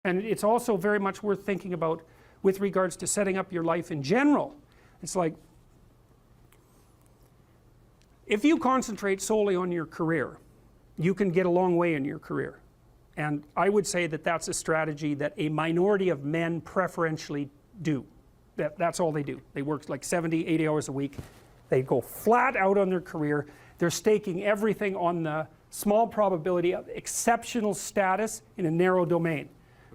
And it's also very much worth thinking about with regards to setting up your life in general. It's like, if you concentrate solely on your career, you can get a long way in your career. And I would say that that's a strategy that a minority of men preferentially do. That's all they do. They work like 70, 80 hours a week. They go flat out on their career. They're staking everything on the small probability of exceptional status in a narrow domain.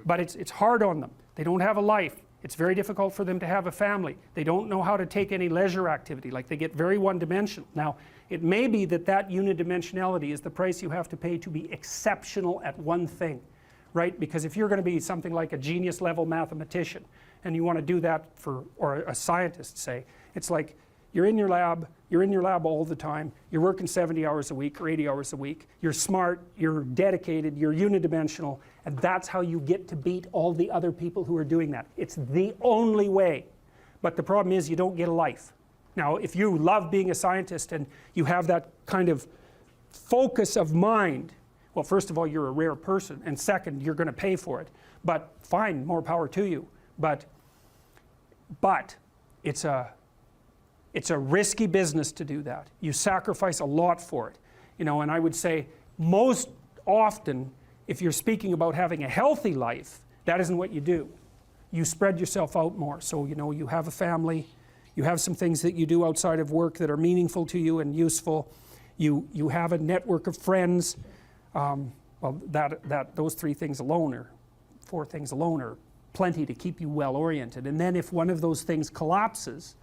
But it's hard on them. They don't have a life. It's very difficult for them to have a family. They don't know how to take any leisure activity. Like, they get very one-dimensional. Now, it may be that that unidimensionality is the price you have to pay to be exceptional at one thing, right? Because if you're going to be something like a genius-level mathematician, and you want to do that for, or a scientist, say, it's like you're in your lab all the time, you're working 70 hours a week or 80 hours a week, you're smart, you're dedicated, you're unidimensional, and that's how you get to beat all the other people who are doing that. It's the only way. But the problem is you don't get a life. Now, if you love being a scientist and you have that kind of focus of mind, well, first of all, you're a rare person, and second, you're going to pay for it. But fine, more power to you. But it's a risky business to do that. You sacrifice a lot for it. You know, and I would say most often, if you're speaking about having a healthy life, that isn't what you do. You spread yourself out more. So, you know, you have a family, you have some things that you do outside of work that are meaningful to you and useful. You have a network of friends. Well, those 3 things alone, or 4 things alone, are plenty to keep you well oriented. And then if one of those things collapses,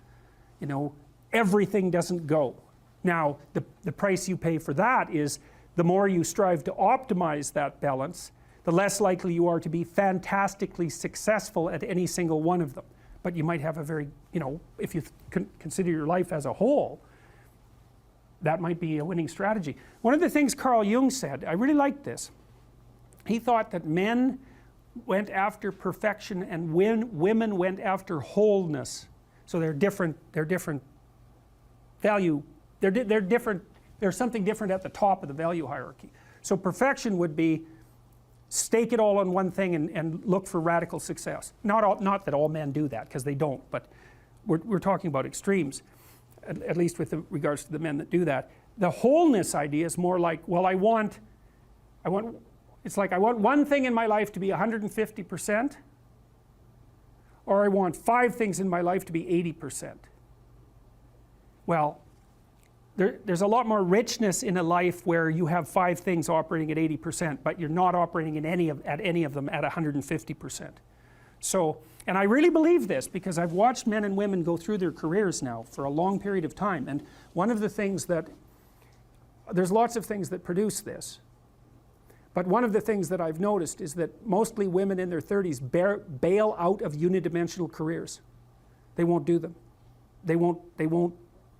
you know, everything doesn't go. Now, the price you pay for that is the more you strive to optimize that balance, the less likely you are to be fantastically successful at any single one of them. But you might have a very, you know, if you consider your life as a whole, that might be a winning strategy. One of the things Carl Jung said, I really liked this. He thought that men went after perfection and women went after wholeness. So they're different value, they're different, there's something different at the top of the value hierarchy. So perfection would be stake it all on one thing and look for radical success. Not that all men do that, because they don't, but we're talking about extremes, at least with regards to the men that do that. The wholeness idea is more like, well, it's like I want one thing in my life to be 150%, or I want 5 things in my life to be 80%. Well, there's a lot more richness in a life where you have 5 things operating at 80%, but you're not operating at any of them at 150%. So, and I really believe this because I've watched men and women go through their careers now for a long period of time, and one of the things that, there's lots of things that produce this, but one of the things that I've noticed is that mostly women in their 30s bail out of unidimensional careers. They won't do them. They won't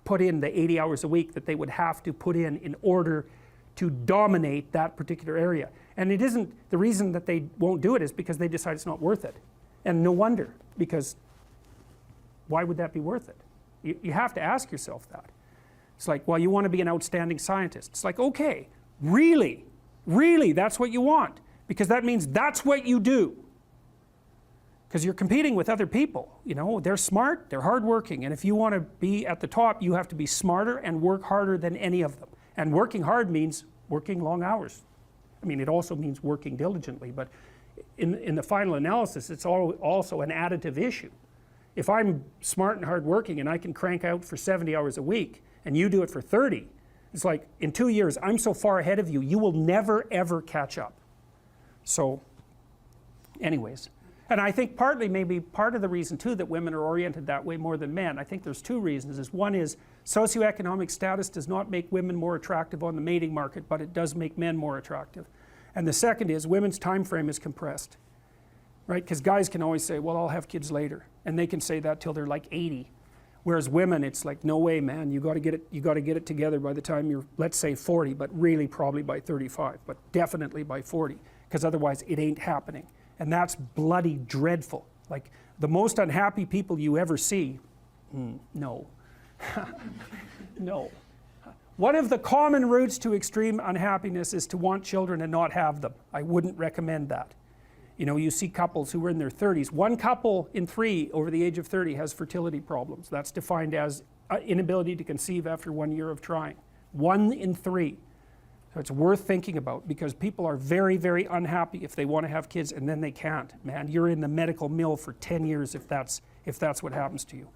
put in the 80 hours a week that they would have to put in order to dominate that particular area. And it isn't, the reason that they won't do it is because they decide it's not worth it. And no wonder, because why would that be worth it? You have to ask yourself that. It's like, well, you want to be an outstanding scientist. It's like, okay, really, that's what you want, because that means that's what you do. Because you're competing with other people, you know, they're smart, they're hardworking, and if you want to be at the top, you have to be smarter and work harder than any of them. And working hard means working long hours. I mean, it also means working diligently, but in the final analysis, it's also an additive issue. If I'm smart and hardworking and I can crank out for 70 hours a week, and you do it for 30, it's like, in 2 years, I'm so far ahead of you, you will never ever catch up. So, anyways. And I think partly, maybe part of the reason too that women are oriented that way more than men, I think there's 2 reasons. One is socioeconomic status does not make women more attractive on the mating market, but it does make men more attractive. And the second is women's time frame is compressed, right? Because guys can always say, well, I'll have kids later, and they can say that till they're like 80. Whereas women, it's like, no way, man, you got to get it together by the time you're, let's say 40, but really probably by 35, but definitely by 40, because otherwise it ain't happening. And that's bloody dreadful. Like, the most unhappy people you ever see, no. No. One of the common routes to extreme unhappiness is to want children and not have them. I wouldn't recommend that. You know, you see couples who are in their 30s. 1 couple in 3 over the age of 30 has fertility problems. That's defined as inability to conceive after 1 year of trying. 1 in 3. So it's worth thinking about, because people are very, very unhappy if they want to have kids and then they can't. Man, you're in the medical mill for 10 years if that's what happens to you.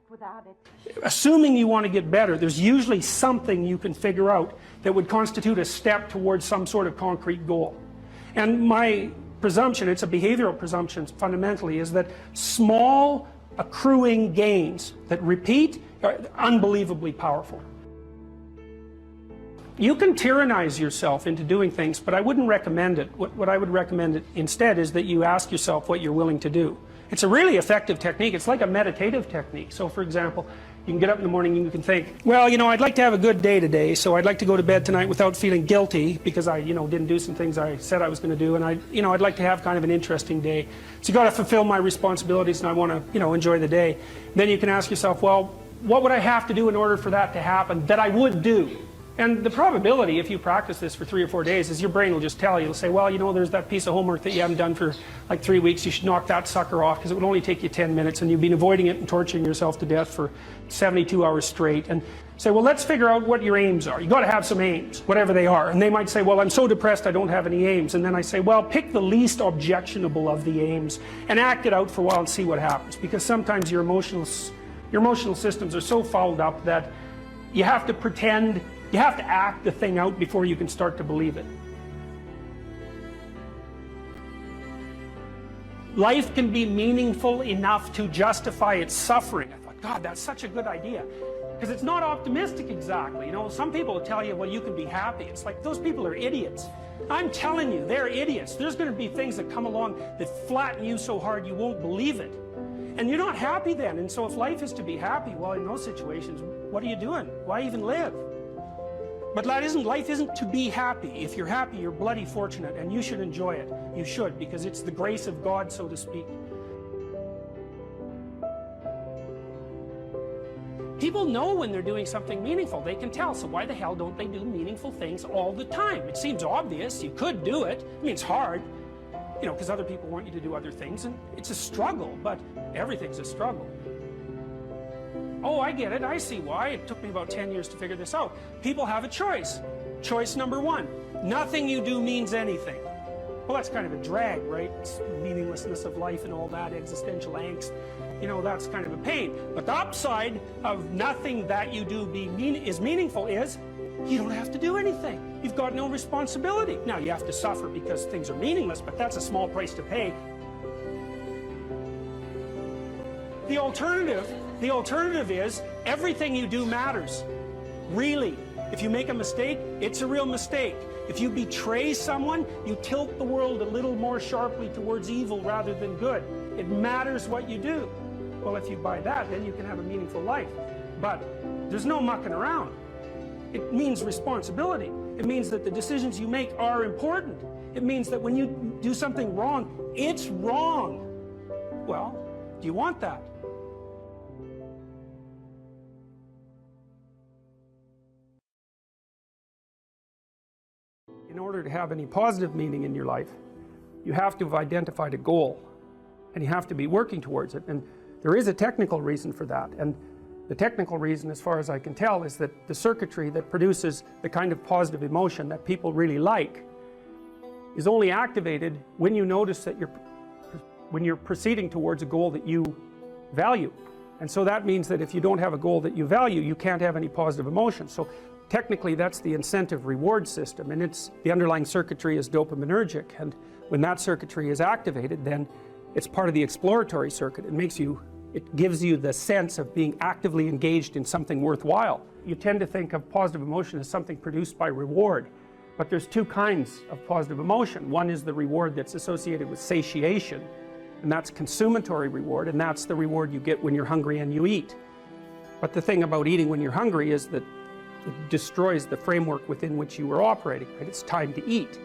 Without it. Assuming you want to get better, there's usually something you can figure out that would constitute a step towards some sort of concrete goal. And my presumption, it's a behavioral presumption fundamentally, is that small accruing gains that repeat are unbelievably powerful. You can tyrannize yourself into doing things, but I wouldn't recommend it. What I would recommend instead is that you ask yourself what you're willing to do. It's a really effective technique. It's like a meditative technique. So for example, you can get up in the morning and you can think, well, you know, I'd like to have a good day today, so I'd like to go to bed tonight without feeling guilty because I, you know, didn't do some things I said I was going to do, and I'd like to have kind of an interesting day. So you've got to fulfill my responsibilities, and I want to, you know, enjoy the day. Then you can ask yourself, well, what would I have to do in order for that to happen that I would do? And the probability, if you practice this for 3 or 4 days, is your brain will just tell you, it'll say, well, you know, there's that piece of homework that you haven't done for like 3 weeks, you should knock that sucker off because it would only take you 10 minutes and you've been avoiding it and torturing yourself to death for 72 hours straight. And say, well, let's figure out what your aims are. You've got to have some aims, whatever they are. And they might say, well, I'm so depressed I don't have any aims. And then I say, well, pick the least objectionable of the aims and act it out for a while and see what happens. Because sometimes your emotional systems are so fouled up that you have to pretend, you have to act the thing out before you can start to believe it. Life can be meaningful enough to justify its suffering. I thought, God, that's such a good idea. Because it's not optimistic exactly. You know, some people will tell you, well, you can be happy. It's like, those people are idiots. I'm telling you, they're idiots. There's going to be things that come along that flatten you so hard you won't believe it. And you're not happy then. And so if life is to be happy, well, in those situations, what are you doing? Why even live? But life isn't to be happy. If you're happy, you're bloody fortunate, and you should enjoy it. You should, because it's the grace of God, so to speak. People know when they're doing something meaningful. They can tell. So why the hell don't they do meaningful things all the time? It seems obvious. You could do it. I mean, it's hard, you know, because other people want you to do other things, and it's a struggle, but everything's a struggle. Oh, I get it. I see why. It took me about 10 years to figure this out. People have a choice. Choice number 1. Nothing you do means anything. Well, that's kind of a drag, right? It's meaninglessness of life and all that, existential angst. You know, that's kind of a pain. But the upside of nothing that you do is meaningful is you don't have to do anything. You've got no responsibility. Now, you have to suffer because things are meaningless, but that's a small price to pay. The alternative is everything you do matters. Really. If you make a mistake, it's a real mistake. If you betray someone, you tilt the world a little more sharply towards evil rather than good. It matters what you do. Well, if you buy that, then you can have a meaningful life. But there's no mucking around. It means responsibility. It means that the decisions you make are important. It means that when you do something wrong, it's wrong. Well, do you want that? In order to have any positive meaning in your life, you have to have identified a goal, and you have to be working towards it. And there is a technical reason for that. And the technical reason, as far as I can tell, is that the circuitry that produces the kind of positive emotion that people really like is only activated when you notice that when you're proceeding towards a goal that you value. And so that means that if you don't have a goal that you value, you can't have any positive emotion. So technically, that's the incentive reward system, and the underlying circuitry is dopaminergic, and when that circuitry is activated, then it's part of the exploratory circuit. It gives you the sense of being actively engaged in something worthwhile. You tend to think of positive emotion as something produced by reward, but there's 2 kinds of positive emotion. One is the reward that's associated with satiation, and that's consummatory reward, and that's the reward you get when you're hungry and you eat. But the thing about eating when you're hungry is that it destroys the framework within which you were operating, right? It's time to eat.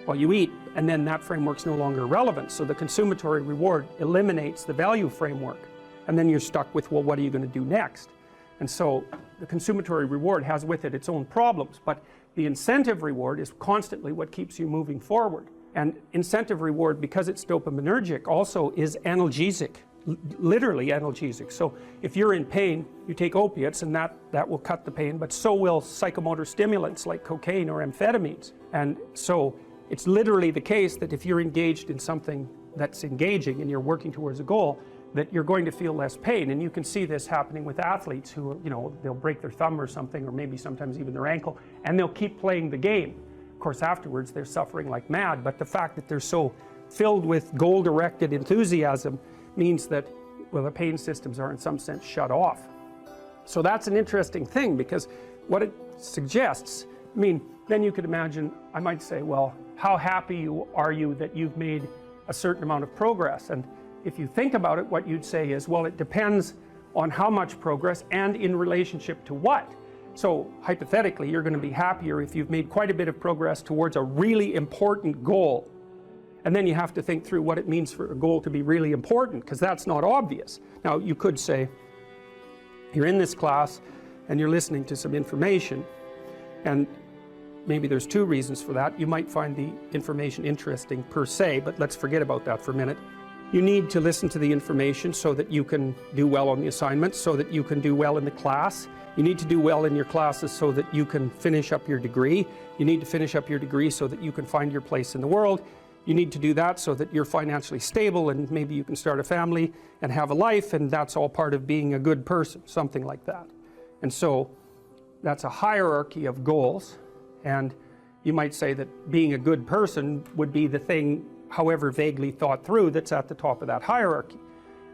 Well, you eat, and then that framework's no longer relevant. So the consummatory reward eliminates the value framework. And then you're stuck with, well, what are you going to do next? And so the consummatory reward has with it its own problems. But The incentive reward is constantly what keeps you moving forward. And incentive reward, because it's dopaminergic, also is analgesic, literally analgesic. So if you're in pain, you take opiates and that will cut the pain, but so will psychomotor stimulants like cocaine or amphetamines. And so it's literally the case that if you're engaged in something that's engaging and you're working towards a goal, that you're going to feel less pain. And you can see this happening with athletes who, they'll break their thumb or something, or maybe sometimes even their ankle, and they'll keep playing the game. Of course, afterwards they're suffering like mad, but the fact that they're so filled with goal-directed enthusiasm means that, well, the pain systems are in some sense shut off. So that's an interesting thing, because what it suggests, then you could imagine, I might say, well, how happy are you that you've made a certain amount of progress? And if you think about it, what you'd say is, well, it depends on how much progress and in relationship to what. So hypothetically, you're going to be happier if you've made quite a bit of progress towards a really important goal. And then you have to think through what it means for a goal to be really important, because that's not obvious. Now, you could say, you're in this class and you're listening to some information, and maybe there's two reasons for that. You might find the information interesting per se, but let's forget about that for a minute. You need to listen to the information so that you can do well on the assignments, so that you can do well in the class. You need to do well in your classes so that you can finish up your degree. You need to finish up your degree so that you can find your place in the world. You need to do that so that you're financially stable and maybe you can start a family and have a life, and that's all part of being a good person, something like that. And so that's a hierarchy of goals, and you might say that being a good person would be the thing, however vaguely thought through, that's at the top of that hierarchy.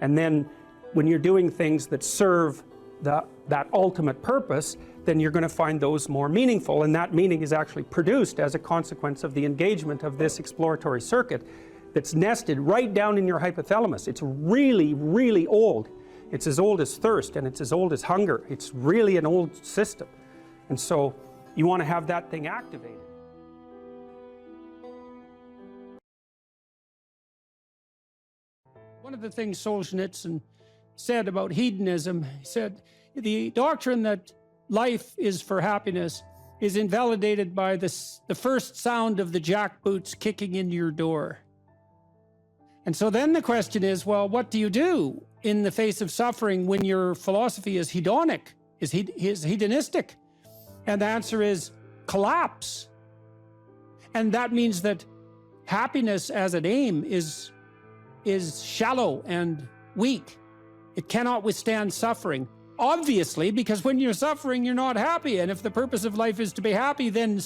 And then when you're doing things that serve that ultimate purpose, then you're going to find those more meaningful, and that meaning is actually produced as a consequence of the engagement of this exploratory circuit that's nested right down in your hypothalamus. It's really, really old. It's as old as thirst, and it's as old as hunger. It's really an old system. And so you want to have that thing activated. One of the things Solzhenitsyn said about hedonism, he said, the doctrine that life is for happiness is invalidated by the first sound of the jackboots kicking into your door. And so then the question is, well, what do you do in the face of suffering when your philosophy is hedonic, is hedonistic? And the answer is collapse. And that means that happiness as an aim is shallow and weak. It cannot withstand suffering. Obviously, because when you're suffering, you're not happy. And if the purpose of life is to be happy, then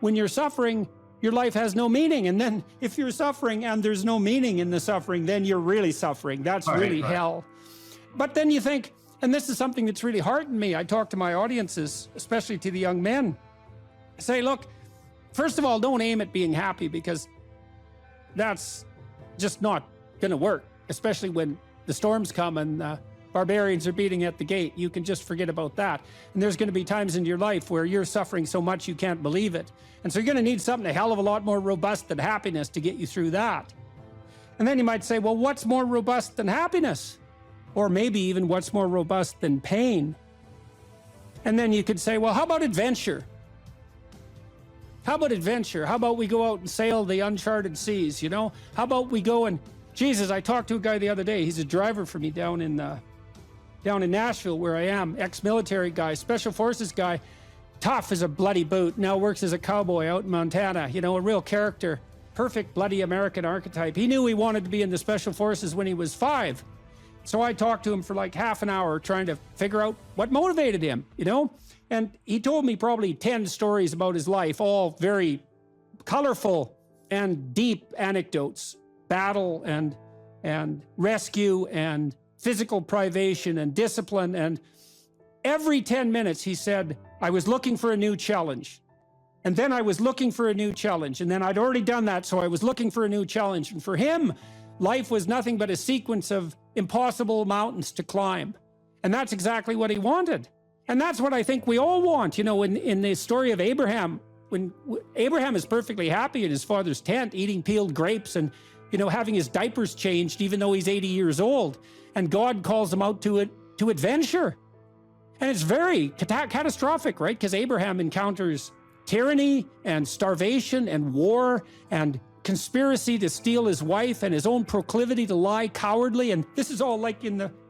when you're suffering, your life has no meaning. And then if you're suffering and there's no meaning in the suffering, then you're really suffering. That's really hell. But then you think, and this is something that's really heartened me. I talk to my audiences, especially to the young men. I say, look, first of all, don't aim at being happy, because that's just not going to work, especially when the storms come and barbarians are beating at the gate. You can just forget about that. And there's going to be times in your life where you're suffering so much you can't believe it. And so you're going to need something a hell of a lot more robust than happiness to get you through that. And then you might say, well, what's more robust than happiness? Or maybe even what's more robust than pain? And then you could say, well, how about adventure? How about adventure? How about we go out and sail the uncharted seas, How about we go and, Jesus, I talked to a guy the other day. He's a driver for me down in Nashville, where I am, ex-military guy, special forces guy, tough as a bloody boot, now works as a cowboy out in Montana, a real character, perfect bloody American archetype. He knew he wanted to be in the special forces when he was 5. So I talked to him for like half an hour trying to figure out what motivated him, And he told me probably 10 stories about his life, all very colorful and deep anecdotes, battle and rescue and physical privation and discipline. And every 10 minutes he said, I was looking for a new challenge. And then I was looking for a new challenge. And then I'd already done that, so I was looking for a new challenge. And for him, life was nothing but a sequence of impossible mountains to climb. And that's exactly what he wanted. And that's what I think we all want. In the story of Abraham, when Abraham is perfectly happy in his father's tent, eating peeled grapes and, having his diapers changed, even though he's 80 years old. And God calls him out to adventure. And it's very catastrophic, right? Because Abraham encounters tyranny and starvation and war and conspiracy to steal his wife and his own proclivity to lie cowardly. And this is all like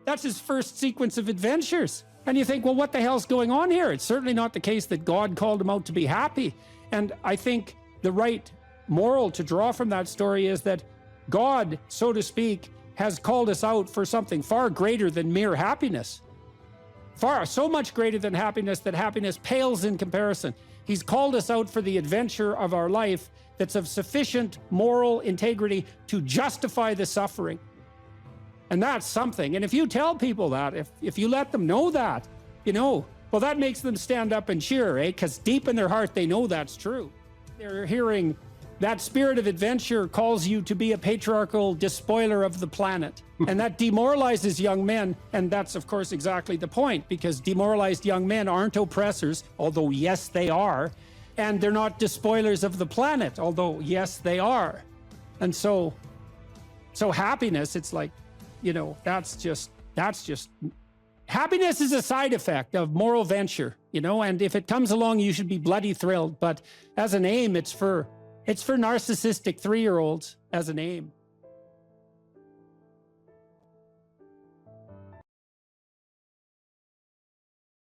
that's his first sequence of adventures. And you think, well, what the hell's going on here? It's certainly not the case that God called him out to be happy. And I think the right moral to draw from that story is that God, so to speak, has called us out for something far greater than mere happiness. So much greater than happiness that happiness pales in comparison. He's called us out for the adventure of our life that's of sufficient moral integrity to justify the suffering. And that's something. And if you tell people that, if you let them know that, well, that makes them stand up and cheer, eh? Because deep in their heart, they know that's true. They're hearing that spirit of adventure calls you to be a patriarchal despoiler of the planet. And that demoralizes young men. And that's, of course, exactly the point, because demoralized young men aren't oppressors, although, yes, they are. And they're not despoilers of the planet, although, yes, they are. And so happiness, it's like, that's just, happiness is a side effect of moral venture, and if it comes along, you should be bloody thrilled. But as an aim, it's for narcissistic 3-year-olds as an aim.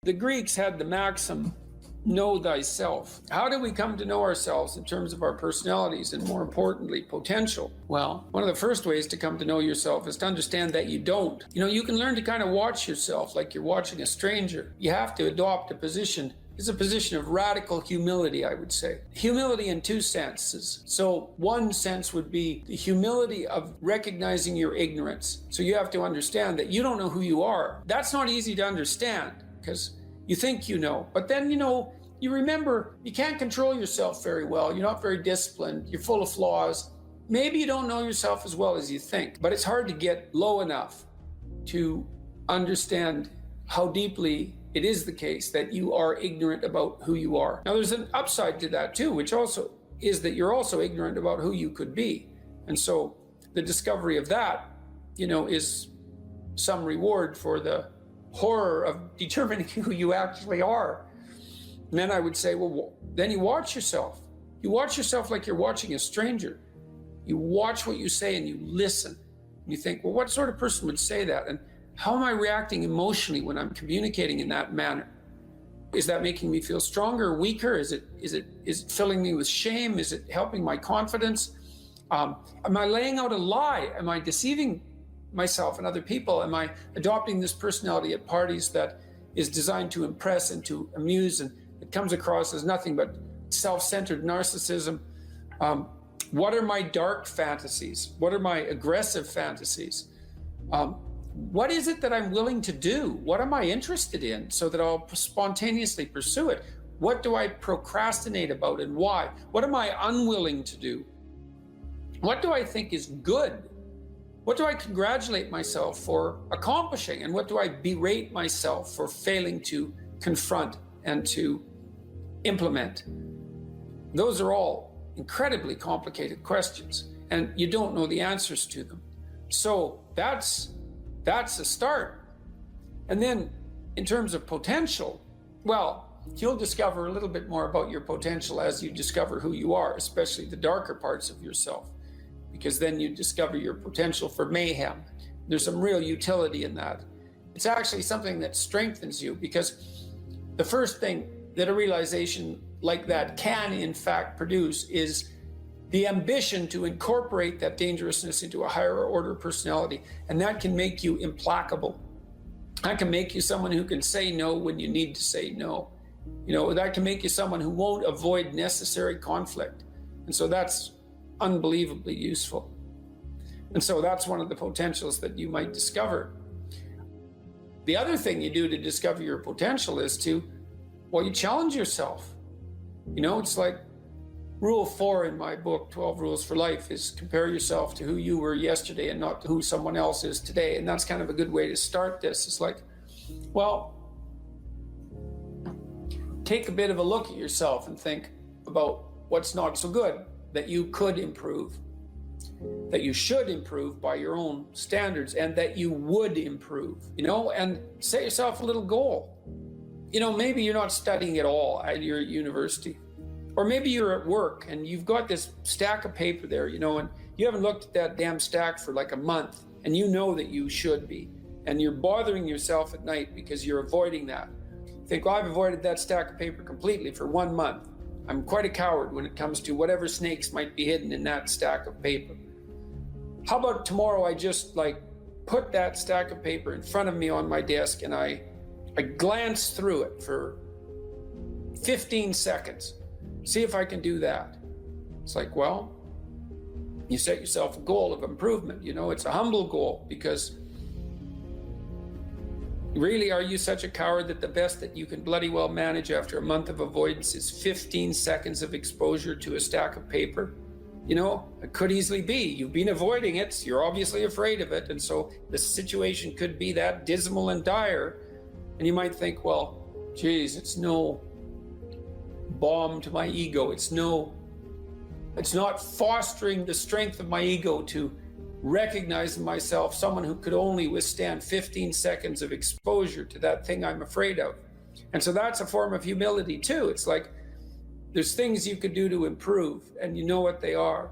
The Greeks had the maxim, know thyself. How do we come to know ourselves in terms of our personalities and, more importantly, potential? Well, one of the first ways to come to know yourself is to understand that you don't. You can learn to kind of watch yourself like you're watching a stranger. You have to adopt a position. It's a position of radical humility, I would say. Humility in two senses. So one sense would be the humility of recognizing your ignorance. So you have to understand that you don't know who you are. That's not easy to understand because you think you know, but then, you remember you can't control yourself very well. You're not very disciplined. You're full of flaws. Maybe you don't know yourself as well as you think, but it's hard to get low enough to understand how deeply it is the case that you are ignorant about who you are. Now, there's an upside to that too, which also is that you're also ignorant about who you could be. And so the discovery of that, is some reward for the horror of determining who you actually are. And then I would say, well, then you watch yourself. You watch yourself like you're watching a stranger. You watch what you say and you listen. And you think, well, what sort of person would say that? And how am I reacting emotionally when I'm communicating in that manner? Is that making me feel stronger or weaker? Is it filling me with shame? Is it helping my confidence? Am I laying out a lie? Am I deceiving myself and other people? Am I adopting this personality at parties that is designed to impress and to amuse, and it comes across as nothing but self-centered narcissism? What are my dark fantasies? What are my aggressive fantasies? What is it that I'm willing to do? What am I interested in so that I'll spontaneously pursue it? What do I procrastinate about and why? What am I unwilling to do? What do I think is good? What do I congratulate myself for accomplishing? And what do I berate myself for failing to confront and to implement? Those are all incredibly complicated questions, and you don't know the answers to them. So that's a start. And then in terms of potential, well, you'll discover a little bit more about your potential as you discover who you are, especially the darker parts of yourself, because then you discover your potential for mayhem. There's some real utility in that. It's actually something that strengthens you, because the first thing that a realization like that can in fact produce is the ambition to incorporate that dangerousness into a higher order personality. And that can make you implacable. That can make you someone who can say no when you need to say no. That can make you someone who won't avoid necessary conflict. And so that's unbelievably useful. And so that's one of the potentials that you might discover. The other thing you do to discover your potential is you challenge yourself. It's like Rule 4 in my book, 12 Rules for Life, is compare yourself to who you were yesterday and not to who someone else is today. And that's kind of a good way to start this. It's like, well, take a bit of a look at yourself and think about what's not so good that you could improve, that you should improve by your own standards, and that you would improve, and set yourself a little goal. maybe you're not studying at all at your university, or maybe you're at work and you've got this stack of paper there, and you haven't looked at that damn stack for like a month, and you know that you should be, and you're bothering yourself at night because you're avoiding that. You think, well, I've avoided that stack of paper completely for 1 month. I'm quite a coward when it comes to whatever snakes might be hidden in that stack of paper. How about tomorrow I just put that stack of paper in front of me on my desk, and I glance through it for 15 seconds. See if I can do that. It's like, well, you set yourself a goal of improvement. It's a humble goal, because really, are you such a coward that the best that you can bloody well manage after a month of avoidance is 15 seconds of exposure to a stack of paper? It could easily be. You've been avoiding it. You're obviously afraid of it. And so the situation could be that dismal and dire. And you might think, well, geez, it's no balm to my ego. It's not fostering the strength of my ego to recognize in myself someone who could only withstand 15 seconds of exposure to that thing I'm afraid of. And so that's a form of humility too. It's like, there's things you could do to improve, and you know what they are.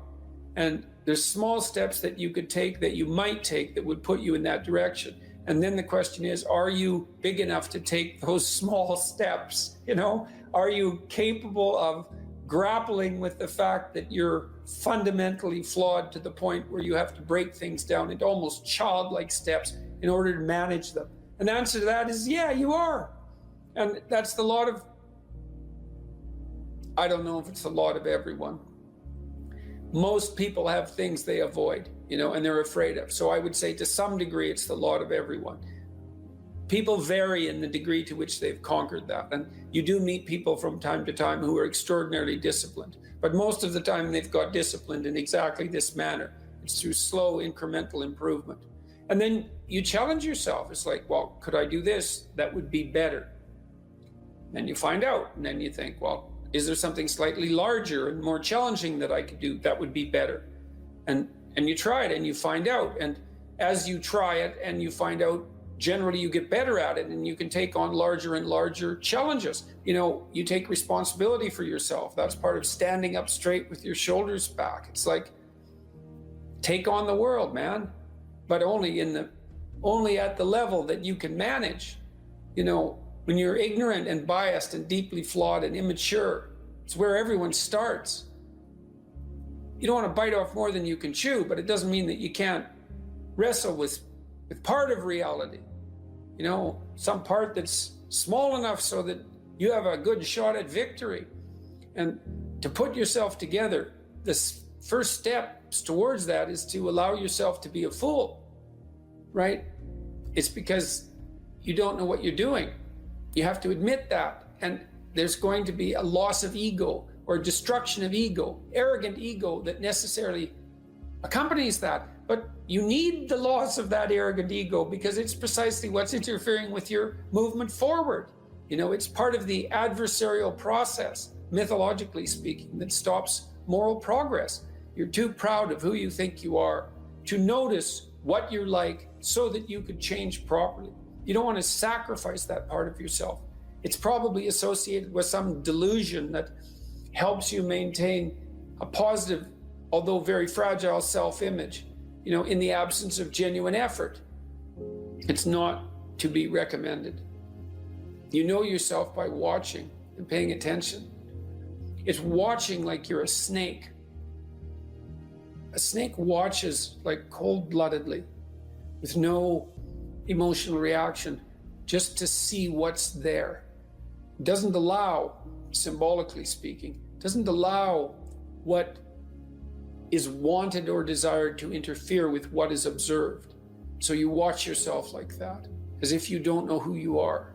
And there's small steps that you could take, that you might take, that would put you in that direction. And then the question is, are you big enough to take those small steps? Are you capable of grappling with the fact that you're fundamentally flawed to the point where you have to break things down into almost childlike steps in order to manage them? And the answer to that is, yeah, you are. And that's the lot of, I don't know if it's the lot of everyone. Most people have things they avoid, and they're afraid of. So I would say to some degree, it's the lot of everyone. People vary in the degree to which they've conquered that. And you do meet people from time to time who are extraordinarily disciplined. But most of the time, they've got disciplined in exactly this manner. It's through slow incremental improvement. And then you challenge yourself. It's like, well, could I do this? That would be better. Then you find out, and then you think, well, is there something slightly larger and more challenging that I could do that would be better? And you try it and you find out. And as you try it and you find out, generally you get better at it, and you can take on larger and larger challenges. You take responsibility for yourself. That's part of standing up straight with your shoulders back. It's like, take on the world, man, but only at the level that you can manage. When you're ignorant and biased and deeply flawed and immature, it's where everyone starts. You don't want to bite off more than you can chew, but it doesn't mean that you can't wrestle with part of reality. Some part that's small enough so that you have a good shot at victory. And to put yourself together, the first steps towards that is to allow yourself to be a fool, right? It's because you don't know what you're doing. You have to admit that. And there's going to be a loss of ego or destruction of ego, arrogant ego that necessarily accompanies that. But you need the loss of that arrogant ego, because it's precisely what's interfering with your movement forward. It's part of the adversarial process, mythologically speaking, that stops moral progress. You're too proud of who you think you are to notice what you're like so that you could change properly. You don't want to sacrifice that part of yourself. It's probably associated with some delusion that helps you maintain a positive, although very fragile self-image, in the absence of genuine effort. It's not to be recommended. You know yourself by watching and paying attention. It's watching like you're a snake. A snake watches like cold-bloodedly, with no emotional reaction, just to see what's there. It doesn't allow, symbolically speaking, doesn't allow what is wanted or desired to interfere with what is observed. So you watch yourself like that, as if you don't know who you are.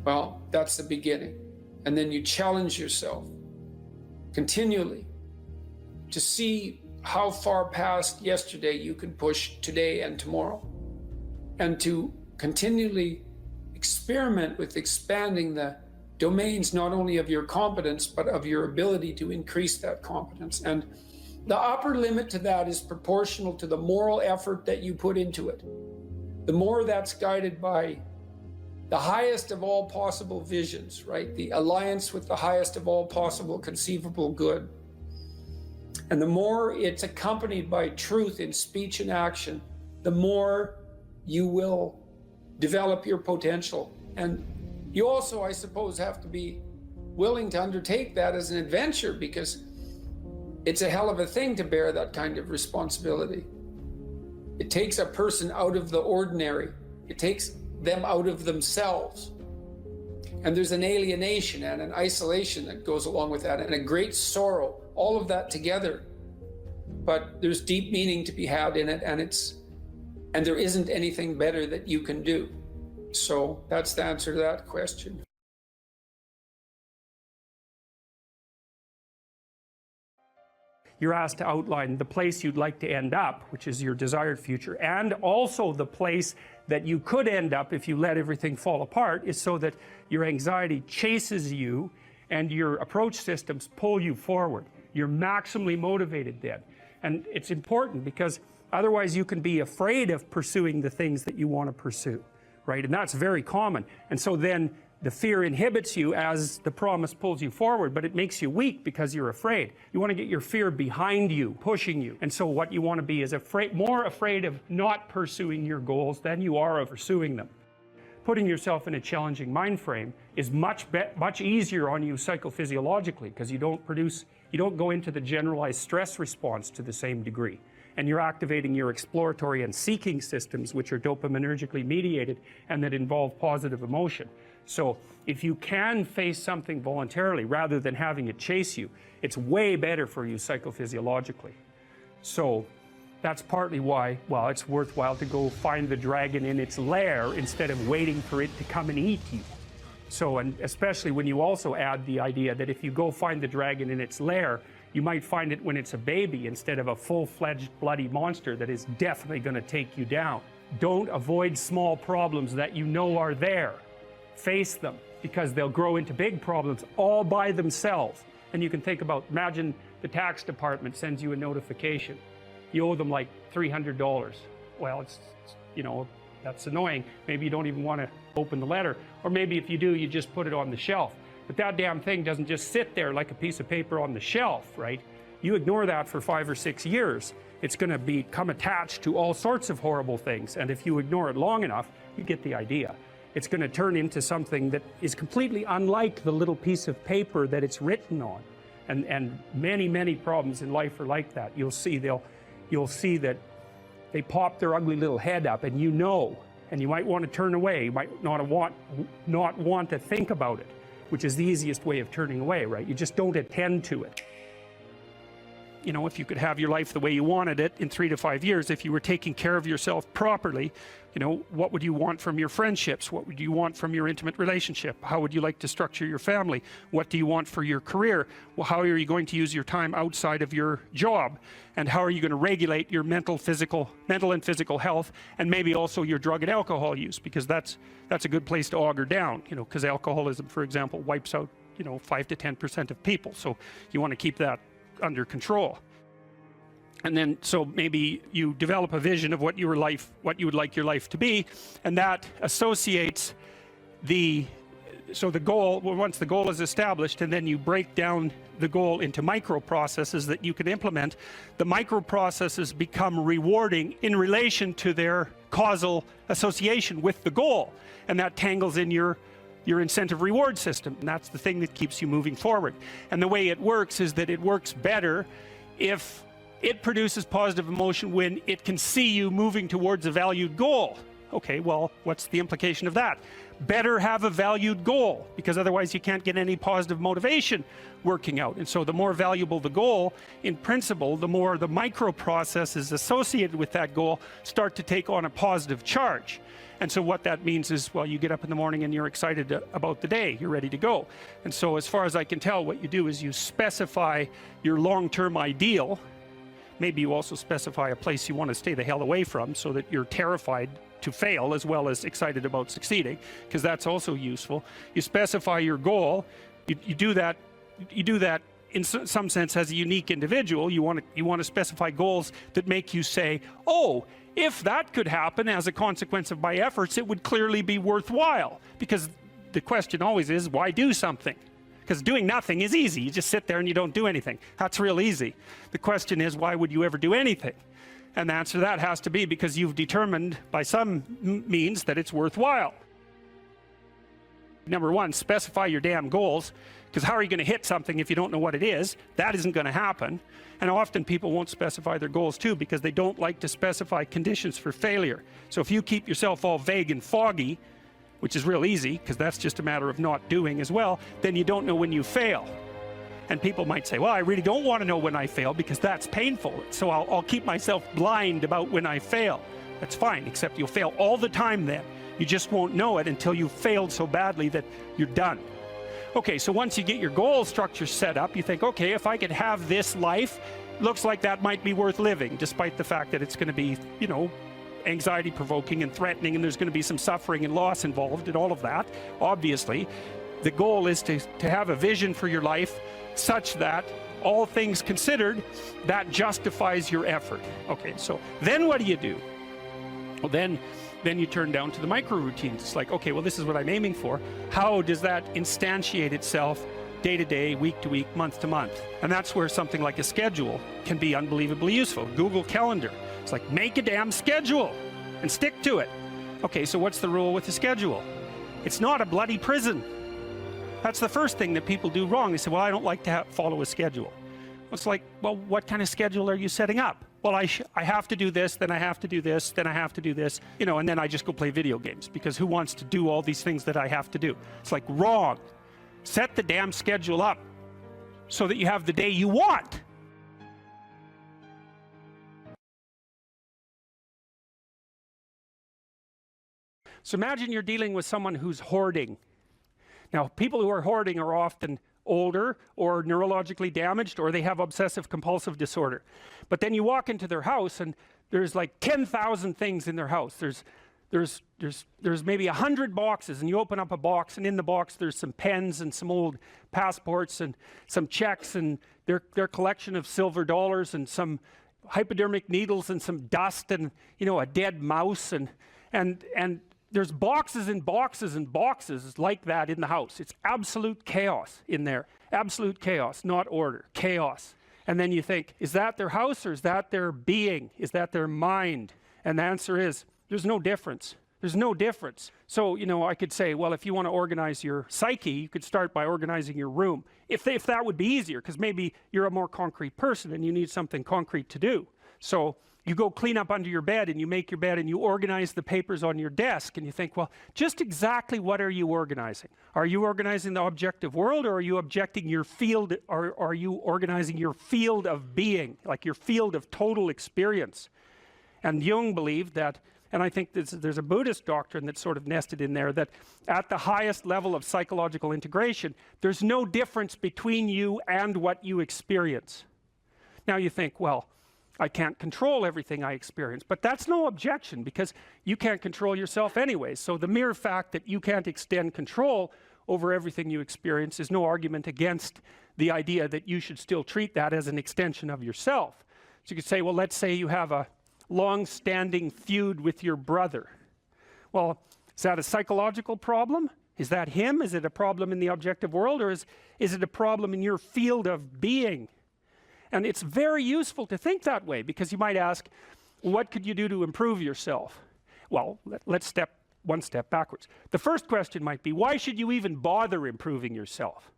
Well, that's the beginning. And then you challenge yourself continually to see how far past yesterday you can push today and tomorrow, and to continually experiment with expanding the domains not only of your competence, but of your ability to increase that competence. And the upper limit to that is proportional to the moral effort that you put into it. The more that's guided by the highest of all possible visions, right? The alliance with the highest of all possible conceivable good. And the more it's accompanied by truth in speech and action, the more you will develop your potential. And you also, I suppose, have to be willing to undertake that as an adventure, because it's a hell of a thing to bear that kind of responsibility. It takes a person out of the ordinary. It takes them out of themselves. And there's an alienation and an isolation that goes along with that, and a great sorrow, all of that together. But there's deep meaning to be had in it, and there isn't anything better that you can do. So that's the answer to that question. You're asked to outline the place you'd like to end up, which is your desired future, and also the place that you could end up if you let everything fall apart, is so that your anxiety chases you and your approach systems pull you forward. You're maximally motivated then. And it's important, because otherwise you can be afraid of pursuing the things that you want to pursue, right? And that's very common. And so then the fear inhibits you as the promise pulls you forward, but it makes you weak because you're afraid. You want to get your fear behind you, pushing you. And so what you want to be is more afraid of not pursuing your goals than you are of pursuing them. Putting yourself in a challenging mind frame is much easier on you psychophysiologically, because you don't go into the generalized stress response to the same degree. And you're activating your exploratory and seeking systems, which are dopaminergically mediated and that involve positive emotion. So if you can face something voluntarily rather than having it chase you, it's way better for you psychophysiologically. So that's partly why, well, it's worthwhile to go find the dragon in its lair instead of waiting for it to come and eat you. So, and especially when you also add the idea that if you go find the dragon in its lair, you might find it when it's a baby instead of a full-fledged bloody monster that is definitely going to take you down. Don't avoid small problems that you know are there. Face them, because they'll grow into big problems all by themselves. And you can think about, imagine the tax department sends you a notification. You owe them like $300. Well, it's that's annoying. Maybe you don't even want to open the letter. Or maybe if you do, you just put it on the shelf. But that damn thing doesn't just sit there like a piece of paper on the shelf, right? You ignore that for 5 or 6 years, it's going to become attached to all sorts of horrible things. And if you ignore it long enough, you get the idea. It's going to turn into something that is completely unlike the little piece of paper that it's written on. And many problems in life are like that. You'll see that they pop their ugly little head up, and and you might want to turn away. You might not want to think about it, which is the easiest way of turning away, right? You just don't attend to it. You know, if you could have your life the way you wanted it in 3 to 5 years, if you were taking care of yourself properly, you know, what would you want from your friendships? What would you want from your intimate relationship? How would you like to structure your family? What do you want for your career? Well, how are you going to use your time outside of your job? And how are you going to regulate your mental and physical health, and maybe also your drug and alcohol use? Because that's a good place to auger down, you know, because alcoholism, for example, wipes out, 5 to 10% of people. So you want to keep that under control. And then, so maybe you develop a vision of what you would like your life to be, and that associates the goal. Well, once the goal is established, and then you break down the goal into micro processes that you can implement. The micro processes become rewarding in relation to their causal association with the goal, and that tangles in your incentive reward system, and that's the thing that keeps you moving forward. And the way it works is that it works better if it produces positive emotion when it can see you moving towards a valued goal. Okay, well, what's the implication of that? Better have a valued goal, because otherwise you can't get any positive motivation working out. And so the more valuable the goal, in principle, the more the micro processes associated with that goal start to take on a positive charge. And so what that means is, well, you get up in the morning and you're excited about the day, you're ready to go. And so as far as I can tell, what you do is you specify your long-term ideal. Maybe you also specify a place you want to stay the hell away from, so that you're terrified to fail as well as excited about succeeding, because that's also useful. You specify your goal. You do that in some sense, as a unique individual, you want to specify goals that make you say, oh, if that could happen as a consequence of my efforts, it would clearly be worthwhile. Because the question always is, why do something? Because doing nothing is easy. You just sit there and you don't do anything. That's real easy. The question is, why would you ever do anything? And the answer to that has to be because you've determined by some means that it's worthwhile. Number one, specify your damn goals, because how are you going to hit something if you don't know what it is? That isn't going to happen. And often people won't specify their goals too because they don't like to specify conditions for failure. So if you keep yourself all vague and foggy, which is real easy because that's just a matter of not doing as well, then you don't know when you fail. And people might say, well, I really don't want to know when I fail because that's painful, so I'll keep myself blind about when I fail. That's fine, except you'll fail all the time then. You just won't know it until you've failed so badly that you're done. Okay, so once you get your goal structure set up, you think, okay, if I could have this life, looks like that might be worth living, despite the fact that it's going to be, you know, anxiety provoking and threatening, and there's going to be some suffering and loss involved and all of that. Obviously, the goal is to have a vision for your life such that, all things considered, that justifies your effort. Okay, so then what do? Well, then you turn down to the micro routines. It's like, okay, well, this is what I'm aiming for. How does that instantiate itself day to day, week to week, month to month? And that's where something like a schedule can be unbelievably useful. Google Calendar. It's like, make a damn schedule and stick to it. Okay, so what's the rule with the schedule? It's not a bloody prison. That's the first thing that people do wrong. They say, well, I don't like to follow a schedule. It's like, well, what kind of schedule are you setting up? Well, I have to do this, then I have to do this, then I have to do this, you know, and then I just go play video games, because who wants to do all these things that I have to do? It's like, wrong. Set the damn schedule up so that you have the day you want. So imagine you're dealing with someone who's hoarding. Now, people who are hoarding are often older or neurologically damaged, or they have obsessive compulsive disorder. But then you walk into their house and there's like 10,000 things in their house. There's maybe 100 boxes, and you open up a box, and in the box there's some pens and some old passports and some checks and their collection of silver dollars and some hypodermic needles and some dust and, you know, a dead mouse, and there's boxes and boxes and boxes like that in the house. It's absolute chaos in there. Absolute chaos, not order. Chaos. And then you think, is that their house, or is that their being? Is that their mind? And the answer is, there's no difference. There's no difference. So, you know, I could say, well, if you want to organize your psyche, you could start by organizing your room. If that would be easier, because maybe you're a more concrete person and you need something concrete to do. So you go clean up under your bed, and you make your bed, and you organize the papers on your desk, and you think, well, just exactly what are you organizing? Are you organizing the objective world, or are you objecting your field, or are you organizing your field of being, like your field of total experience? And Jung believed that, and I think there's a Buddhist doctrine that's sort of nested in there, that at the highest level of psychological integration, there's no difference between you and what you experience. Now you think, well, I can't control everything I experience, but that's no objection, because you can't control yourself anyway. So the mere fact that you can't extend control over everything you experience is no argument against the idea that you should still treat that as an extension of yourself. So you could say, well, let's say you have a long-standing feud with your brother. Well, is that a psychological problem? Is that him? Is it a problem in the objective world, or is it a problem in your field of being? And it's very useful to think that way, because you might ask, what could you do to improve yourself? Well, let's step one step backwards. The first question might be, why should you even bother improving yourself?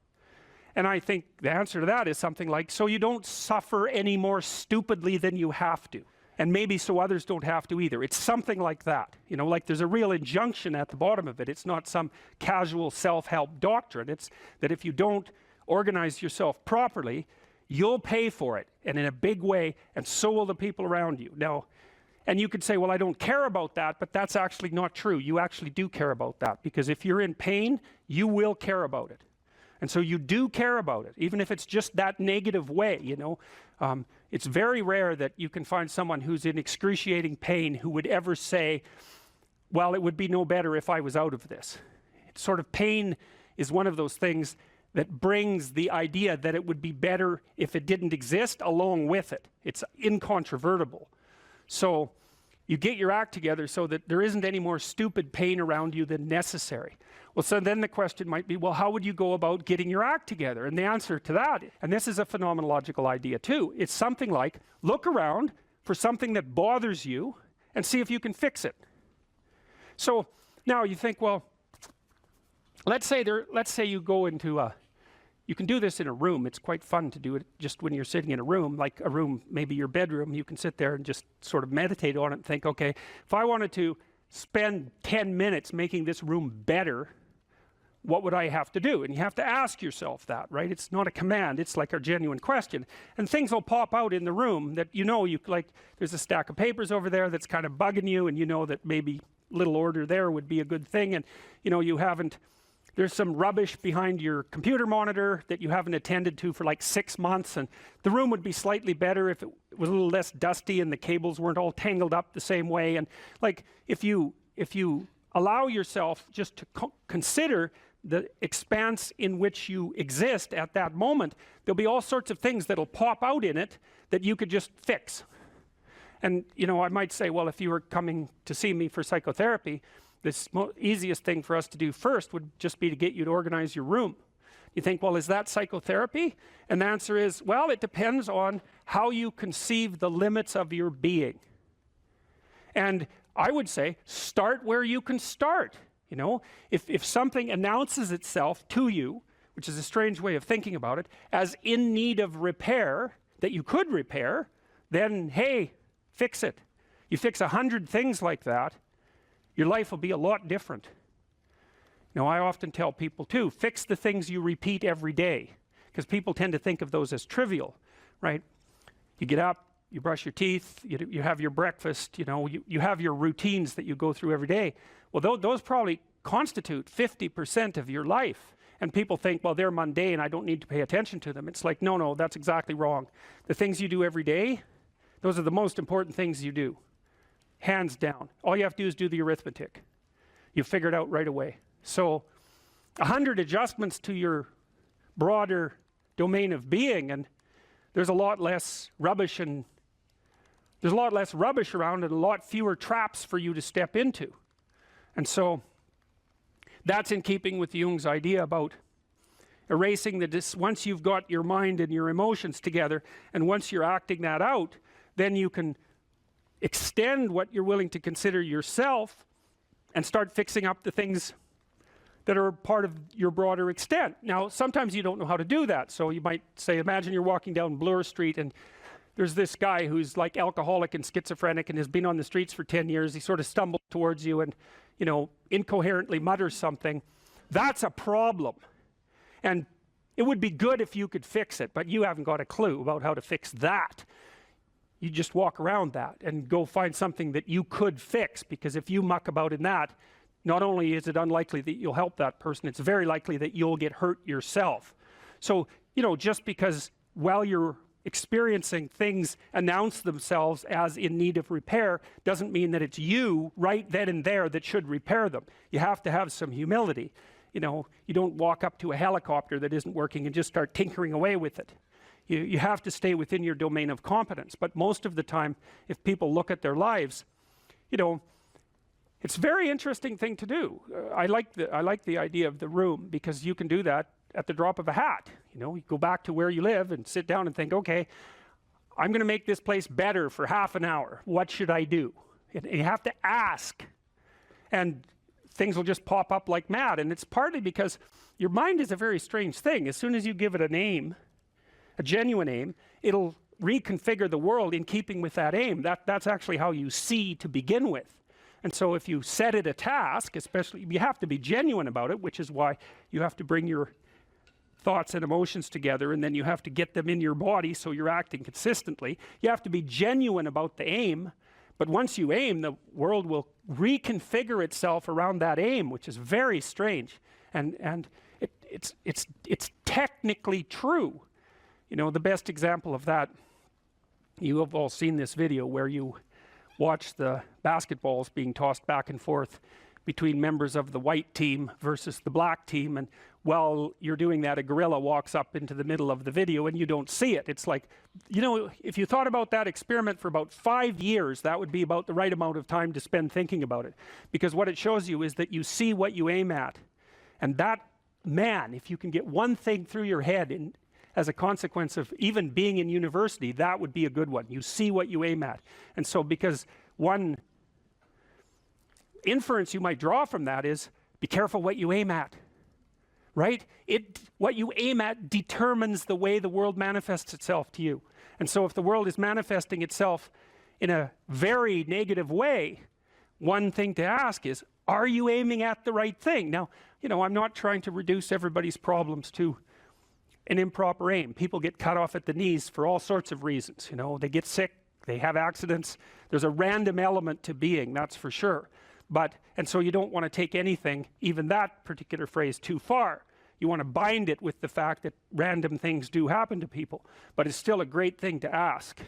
And I think the answer to that is something like, so you don't suffer any more stupidly than you have to. And maybe so others don't have to either. It's something like that. You know, like there's a real injunction at the bottom of it. It's not some casual self-help doctrine. It's that if you don't organize yourself properly, you'll pay for it, and in a big way, and so will the people around you. Now, and you could say, well, I don't care about that, but that's actually not true. You actually do care about that, because if you're in pain, you will care about it. And so you do care about it, even if it's just that negative way, you know. It's very rare that you can find someone who's in excruciating pain who would ever say, well, it would be no better if I was out of this. It's sort of, pain is one of those things that brings the idea that it would be better if it didn't exist along with it. It's incontrovertible. So you get your act together so that there isn't any more stupid pain around you than necessary. Well, so then the question might be, well, how would you go about getting your act together? And the answer to that, and this is a phenomenological idea too, it's something like, look around for something that bothers you and see if you can fix it. So now you think, well, let's say you go into you can do this in a room. It's quite fun to do it just when you're sitting in a room, like a room, maybe your bedroom. You can sit there and just sort of meditate on it and think, okay, if I wanted to spend 10 minutes making this room better, what would I have to do? And you have to ask yourself that, right? It's not a command, it's like a genuine question. And things will pop out in the room that you like, there's a stack of papers over there that's kind of bugging you, and you know that maybe little order there would be a good thing, and there's some rubbish behind your computer monitor that you haven't attended to for like 6 months, and the room would be slightly better if it was a little less dusty and the cables weren't all tangled up the same way. And like, if you allow yourself just to consider the expanse in which you exist at that moment, there'll be all sorts of things that'll pop out in it that you could just fix. And I might say, well, if you were coming to see me for psychotherapy, the easiest thing for us to do first would just be to get you to organize your room. You think, well, is that psychotherapy? And the answer is, well, it depends on how you conceive the limits of your being. And I would say, start where you can start. If something announces itself to you, which is a strange way of thinking about it, as in need of repair, that you could repair, then, hey, fix it. You fix 100 things like that, your life will be a lot different. I often tell people too, fix the things you repeat every day, because people tend to think of those as trivial, right? You get up, you brush your teeth, you have your breakfast, you have your routines that you go through every day. Well, those probably constitute 50% of your life. And people think, well, they're mundane, I don't need to pay attention to them. It's like, no, that's exactly wrong. The things you do every day, those are the most important things you do. Hands down. All you have to do is do the arithmetic. You figure it out right away. So 100 adjustments to your broader domain of being, and there's a lot less rubbish around, and a lot fewer traps for you to step into. And so that's in keeping with Jung's idea about erasing once you've got your mind and your emotions together, and once you're acting that out, then you can extend what you're willing to consider yourself and start fixing up the things that are part of your broader extent. Now, sometimes you don't know how to do that. So you might say, imagine you're walking down Bloor Street and there's this guy who's like alcoholic and schizophrenic and has been on the streets for 10 years. He sort of stumbles towards you and, incoherently mutters something. That's a problem. And it would be good if you could fix it, but you haven't got a clue about how to fix that. You just walk around that and go find something that you could fix, because if you muck about in that, not only is it unlikely that you'll help that person, it's very likely that you'll get hurt yourself. So, just because while you're experiencing things announce themselves as in need of repair doesn't mean that it's you right then and there that should repair them. You have to have some humility. You don't walk up to a helicopter that isn't working and just start tinkering away with it. You have to stay within your domain of competence. But most of the time, if people look at their lives, it's a very interesting thing to do. I like the idea of the room, because you can do that at the drop of a hat. You go back to where you live and sit down and think, okay, I'm going to make this place better for half an hour. What should I do? And you have to ask. And things will just pop up like mad. And it's partly because your mind is a very strange thing. As soon as you give it an aim, a genuine aim, it'll reconfigure the world in keeping with that aim. That's actually how you see to begin with. And so if you set it a task, especially, you have to be genuine about it, which is why you have to bring your thoughts and emotions together, and then you have to get them in your body so you're acting consistently. You have to be genuine about the aim, but once you aim, the world will reconfigure itself around that aim, which is very strange. And it's technically true. The best example of that, you have all seen this video where you watch the basketballs being tossed back and forth between members of the white team versus the black team, and while you're doing that, a gorilla walks up into the middle of the video and you don't see it. It's like, you know, if you thought about that experiment for about 5 years, that would be about the right amount of time to spend thinking about it, because what it shows you is that you see what you aim at. And that, man, if you can get one thing through your head as a consequence of even being in university, that would be a good one. You see what you aim at. And so, because one inference you might draw from that is, be careful what you aim at, right? What you aim at determines the way the world manifests itself to you. And so if the world is manifesting itself in a very negative way, one thing to ask is, are you aiming at the right thing? Now, you know, I'm not trying to reduce everybody's problems to an improper aim. People get cut off at the knees for all sorts of reasons. You know, they get sick, they have accidents. There's a random element to being, that's for sure. And so you don't want to take anything, even that particular phrase, too far. You want to bind it with the fact that random things do happen to people, but it's still a great thing to ask.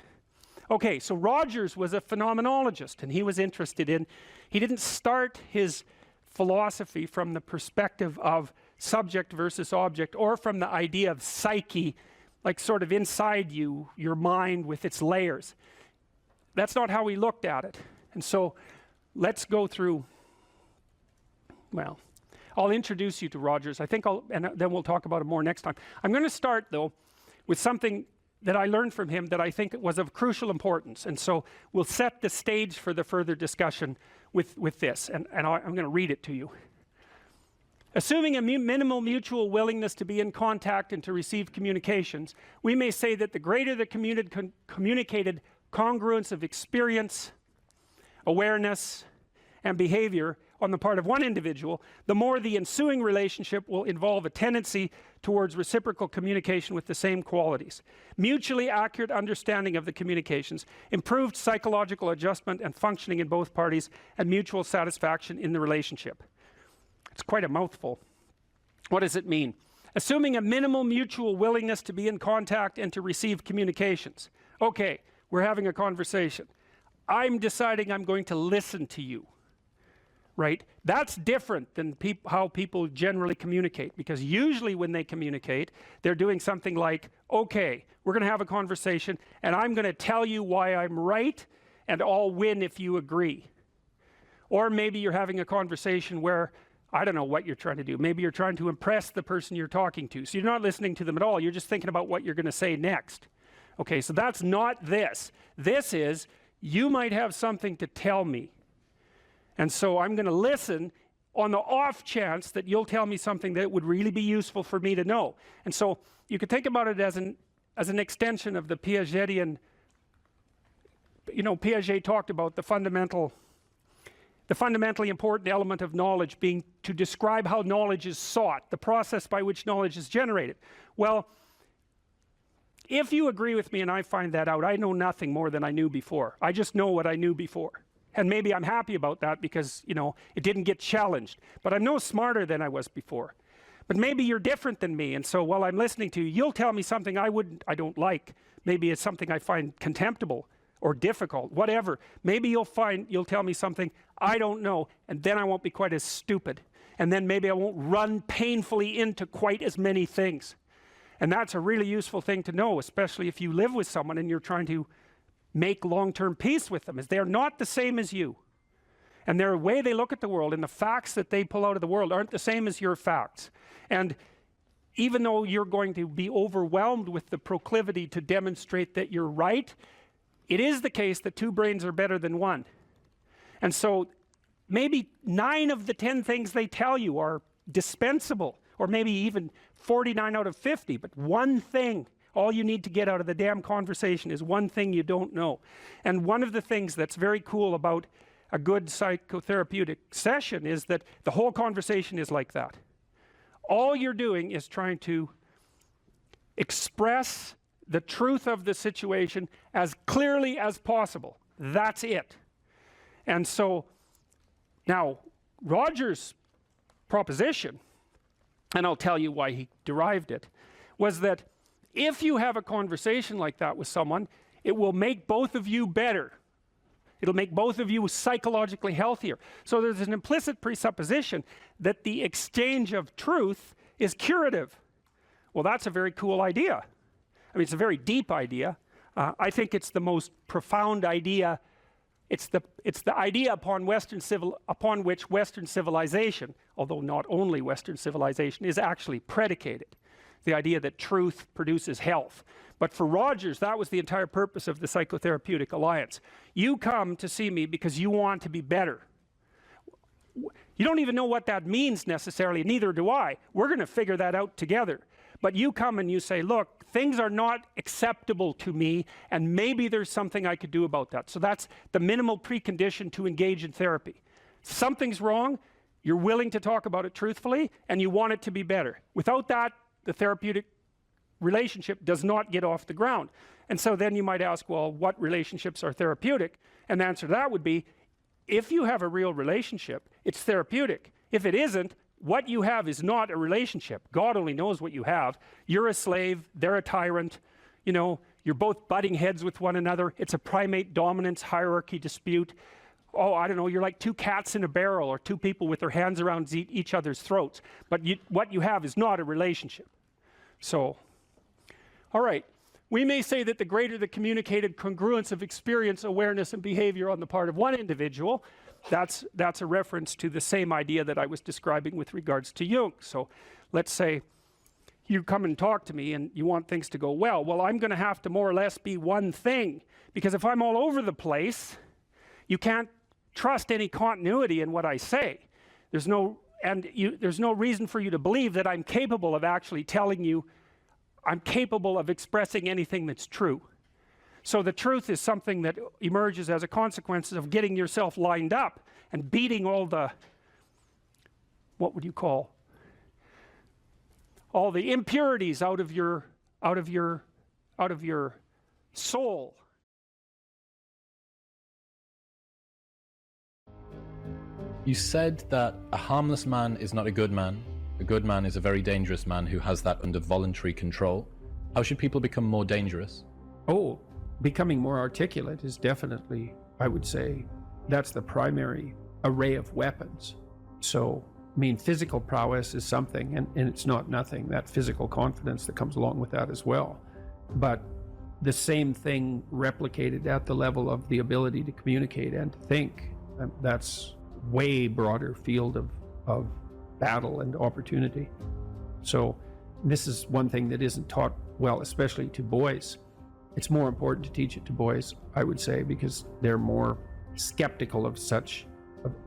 Okay, so Rogers was a phenomenologist, and he was interested in, he didn't start his philosophy from the perspective of subject versus object, or from the idea of psyche, like sort of inside you, your mind with its layers. That's not how he looked at it. And so let's go through, well, I'll introduce you to Rogers. I think and then we'll talk about it more next time. I'm going to start, though, with something that I learned from him that I think was of crucial importance. And so we'll set the stage for the further discussion with this. And I'm going to read it to you. Assuming a minimal mutual willingness to be in contact and to receive communications, we may say that the greater the communicated congruence of experience, awareness, and behavior on the part of one individual, the more the ensuing relationship will involve a tendency towards reciprocal communication with the same qualities, mutually accurate understanding of the communications, improved psychological adjustment and functioning in both parties, and mutual satisfaction in the relationship. It's quite a mouthful. What does it mean? Assuming a minimal mutual willingness to be in contact and to receive communications. Okay, we're having a conversation. I'm deciding I'm going to listen to you, right? That's different than how people generally communicate, because usually when they communicate, they're doing something like, okay, we're going to have a conversation and I'm going to tell you why I'm right and I'll win if you agree. Or maybe you're having a conversation where, I don't know what you're trying to do. Maybe you're trying to impress the person you're talking to. So you're not listening to them at all. You're just thinking about what you're going to say next. Okay, so that's not this. This is, you might have something to tell me. And so I'm going to listen on the off chance that you'll tell me something that would really be useful for me to know. And so you could think about it as an extension of the Piagetian, you know, Piaget talked about the fundamentally important element of knowledge being to describe how knowledge is sought, the process by which knowledge is generated. Well, if you agree with me and I find that out, I know nothing more than I knew before. I just know what I knew before. And maybe I'm happy about that because, you know, it didn't get challenged. But I'm no smarter than I was before. But maybe you're different than me, and so while I'm listening to you, you'll tell me something I don't like. Maybe it's something I find contemptible or difficult, whatever. Maybe you'll tell me something I don't know, and then I won't be quite as stupid. And then maybe I won't run painfully into quite as many things. And that's a really useful thing to know, especially if you live with someone and you're trying to make long-term peace with them, is they're not the same as you. And their way they look at the world and the facts that they pull out of the world aren't the same as your facts. And even though you're going to be overwhelmed with the proclivity to demonstrate that you're right, it is the case that two brains are better than one. And so maybe 9 of the 10 things they tell you are dispensable, or maybe even 49 out of 50, but one thing, all you need to get out of the damn conversation is one thing you don't know. And one of the things that's very cool about a good psychotherapeutic session is that the whole conversation is like that. All you're doing is trying to express the truth of the situation as clearly as possible. That's it. And so now Rogers' proposition, and I'll tell you why he derived it, was that if you have a conversation like that with someone, it will make both of you better. It'll make both of you psychologically healthier. So there's an implicit presupposition that the exchange of truth is curative. Well, that's a very cool idea. I mean, it's a very deep idea. I think it's the most profound idea. It's the idea upon which Western civilization, although not only Western civilization, is actually predicated. The idea that truth produces health. But for Rogers, that was the entire purpose of the Psychotherapeutic Alliance. You come to see me because you want to be better. You don't even know what that means necessarily, neither do I. We're going to figure that out together. But you come and you say, look, things are not acceptable to me, and maybe there's something I could do about that. So that's the minimal precondition to engage in therapy. Something's wrong, you're willing to talk about it truthfully, and you want it to be better. Without that, the therapeutic relationship does not get off the ground. And so then you might ask, well, what relationships are therapeutic? And the answer to that would be, if you have a real relationship, it's therapeutic. If it isn't, what you have is not a relationship. God only knows what you have. You're a slave, they're a tyrant, you know, you're both butting heads with one another. It's a primate dominance hierarchy dispute. Oh, I don't know, you're like two cats in a barrel, or two people with their hands around each other's throats. But what you have is not a relationship. So, all right. We may say that the greater the communicated congruence of experience, awareness, and behavior on the part of one individual, that's a reference to the same idea that I was describing with regards to Jung. So let's say you come and talk to me and you want things to go well. Well, I'm going to have to more or less be one thing, because if I'm all over the place, you can't trust any continuity in what I say. There's no reason for you to believe that I'm capable of actually telling you, I'm capable of expressing anything that's true. So the truth is something that emerges as a consequence of getting yourself lined up and beating all the, what would you call, all the impurities out of your soul. You said that a harmless man is not a good man. A good man is a very dangerous man who has that under voluntary control. How should people become more dangerous? Oh, becoming more articulate is definitely, I would say, that's the primary array of weapons. So, I mean, physical prowess is something, and it's not nothing, that physical confidence that comes along with that as well. But the same thing replicated at the level of the ability to communicate and to think, that's way broader field of battle and opportunity. So this is one thing that isn't taught well, especially to boys. It's more important to teach it to boys, I would say, because they're more skeptical of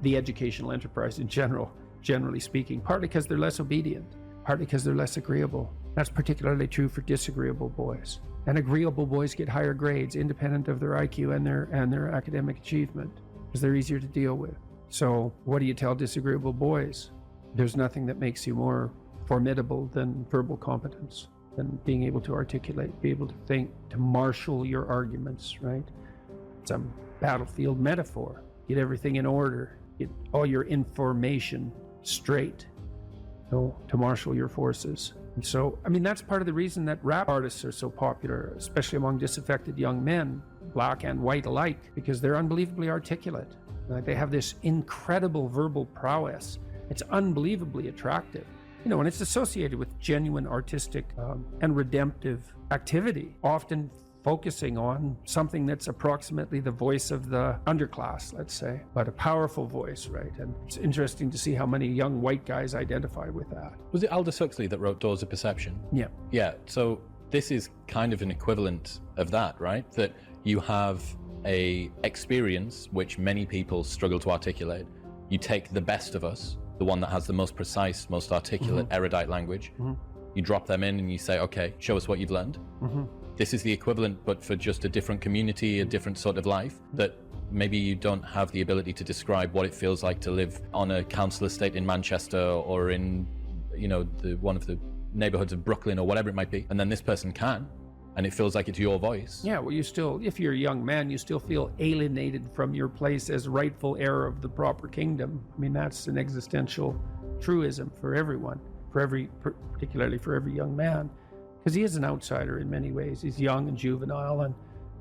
the educational enterprise in general, generally speaking, partly because they're less obedient, partly because they're less agreeable. That's particularly true for disagreeable boys. And agreeable boys get higher grades independent of their IQ and their academic achievement, because they're easier to deal with. So what do you tell disagreeable boys? There's nothing that makes you more formidable than verbal competence, than being able to articulate, be able to think, to marshal your arguments, right? It's a battlefield metaphor. Get everything in order, get all your information straight, to marshal your forces. And so, I mean, that's part of the reason that rap artists are so popular, especially among disaffected young men, black and white alike, because they're unbelievably articulate. They have this incredible verbal prowess. It's unbelievably attractive. And it's associated with genuine artistic and redemptive activity, often focusing on something that's approximately the voice of the underclass, let's say, but a powerful voice, right? And it's interesting to see how many young white guys identify with that. Was it Aldous Huxley that wrote Doors of Perception? Yeah. Yeah, so this is kind of an equivalent of that, right? That you have a experience which many people struggle to articulate. You take the best of us, the one that has the most precise, most articulate, erudite language. You drop them in and you say, okay, show us what you've learned. This is the equivalent, but for just a different community, a different sort of life, that maybe you don't have the ability to describe what it feels like to live on a council estate in Manchester or in, one of the neighborhoods of Brooklyn or whatever it might be. And then this person can, and it feels like it's your voice. Yeah, well, you still, if you're a young man, you still feel alienated from your place as rightful heir of the proper kingdom. I mean, that's an existential truism for everyone, particularly for every young man, because he is an outsider in many ways. He's young and juvenile, and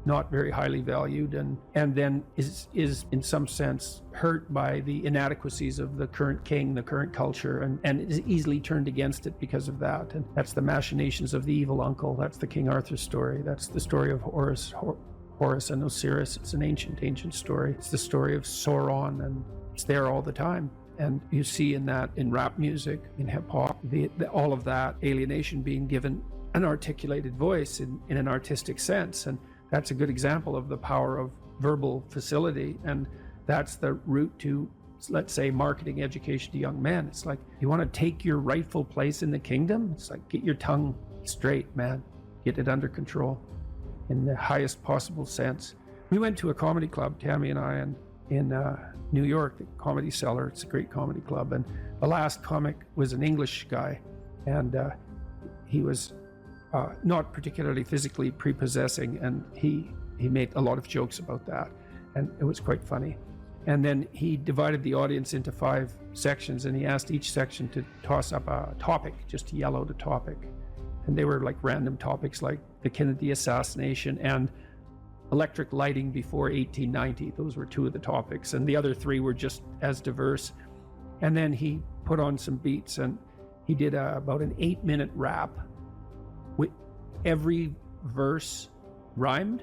not very highly valued, and then is in some sense hurt by the inadequacies of the current king, the current culture, and is easily turned against it because of that. And that's the machinations of the evil uncle. That's the King Arthur story. That's the story of Horus and Osiris. It's an ancient story. It's the story of Sauron, and it's there all the time. And you see in that, in rap music, in hip hop, all of that alienation being given an articulated voice in an artistic sense. And that's a good example of the power of verbal facility. And that's the route to, let's say, marketing education to young men. It's like, you want to take your rightful place in the kingdom? It's like, get your tongue straight, man. Get it under control in the highest possible sense. We went to a comedy club, Tammy and I, in New York, the Comedy Cellar. It's a great comedy club. And the last comic was an English guy. And he was not particularly physically prepossessing, and he made a lot of jokes about that, and it was quite funny. And then he divided the audience into 5 sections, and he asked each section to toss up a topic, just to yell out a topic. And they were like random topics, like the Kennedy assassination and electric lighting before 1890. Those were 2 of the topics, and the other 3 were just as diverse. And then he put on some beats, and he did about an 8-minute rap. Every verse rhymed,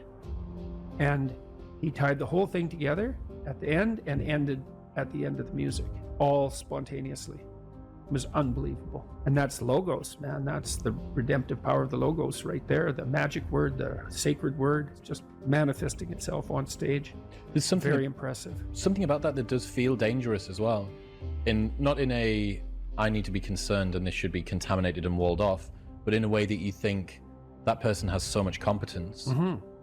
and he tied the whole thing together at the end and ended at the end of the music, all spontaneously. It was unbelievable. And that's logos, man. That's the redemptive power of the logos right there. The magic word, the sacred word, just manifesting itself on stage. There's something very impressive. Something about that does feel dangerous as well. Not in a, I need to be concerned and this should be contaminated and walled off, but in a way that you think that person has so much competence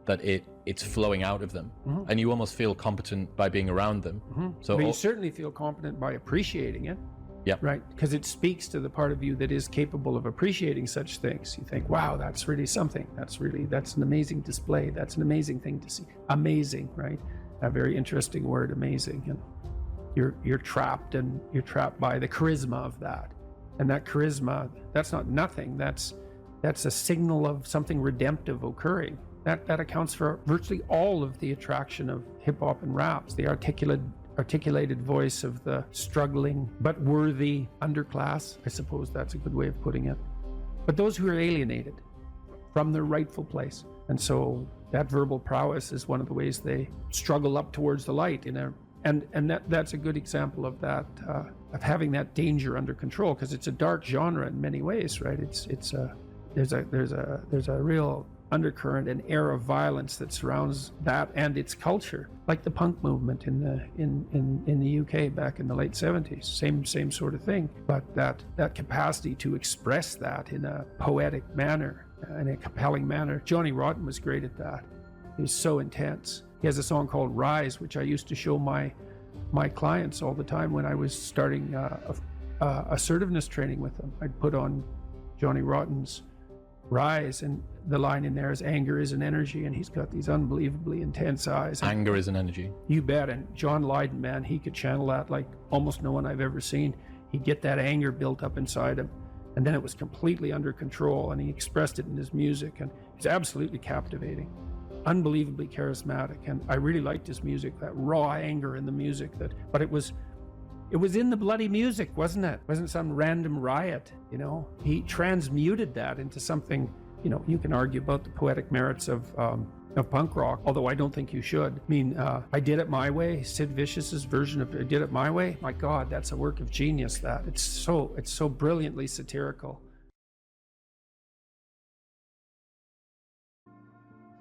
that it's flowing out of them, and you almost feel competent by being around them. So but you certainly feel competent by appreciating it. Yeah. Right. Because it speaks to the part of you that is capable of appreciating such things. You think, wow, that's really something. That's an amazing display. That's an amazing thing to see. Amazing, right? A very interesting word, amazing. And you're trapped by the charisma of that. And that charisma, that's not nothing. That's a signal of something redemptive occurring. That accounts for virtually all of the attraction of hip hop and raps. The articulated voice of the struggling but worthy underclass. I suppose that's a good way of putting it. But those who are alienated from their rightful place. And so that verbal prowess is one of the ways they struggle up towards the light and that's a good example of that, of having that danger under control, because it's a dark genre in many ways, right? There's a real undercurrent and air of violence that surrounds that and its culture, like the punk movement in the UK back in the late 70s. Same sort of thing, but that capacity to express that in a poetic manner, in a compelling manner. Johnny Rotten was great at that. He was so intense. He has a song called Rise, which I used to show my clients all the time when I was starting assertiveness training with them. I'd put on Johnny Rotten's Rise, and the line in there is anger is an energy, and he's got these unbelievably intense eyes. Anger is an energy. You bet. And John Lydon, man, he could channel that like almost no one I've ever seen. He'd get that anger built up inside him, and then it was completely under control, and he expressed it in his music, and it's absolutely captivating, unbelievably charismatic. And I really liked his music, that raw anger in the music. But it was in the bloody music, wasn't it? It wasn't some random riot, you know? He transmuted that into something, you know. You can argue about the poetic merits of punk rock, although I don't think you should. I mean, I Did It My Way, Sid Vicious's version of I Did It My Way. My God, that's a work of genius, that. It's so brilliantly satirical.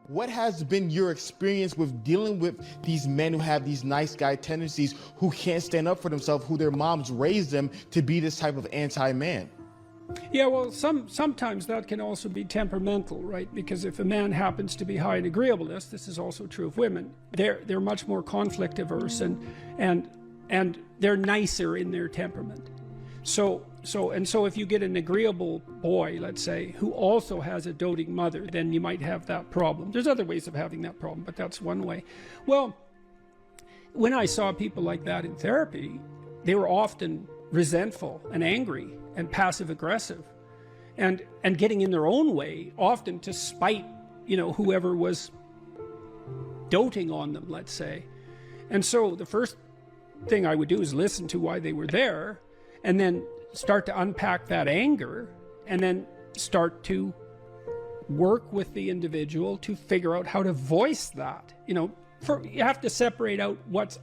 What has been your experience with dealing with these men who have these nice guy tendencies, who can't stand up for themselves, who their moms raised them to be this type of anti-man? Yeah, well, sometimes that can also be temperamental, right? Because if a man happens to be high in agreeableness, this is also true of women. They're much more conflict averse and they're nicer in their temperament. So if you get an agreeable boy, let's say, who also has a doting mother, then you might have that problem. There's other ways of having that problem, but that's one way. Well, when I saw people like that in therapy, they were often resentful and angry and passive aggressive and getting in their own way, often to spite, you know, whoever was doting on them, let's say. And so the first thing I would do is listen to why they were there, and then start to unpack that anger, and then start to work with the individual to figure out how to voice that. You have to separate out what's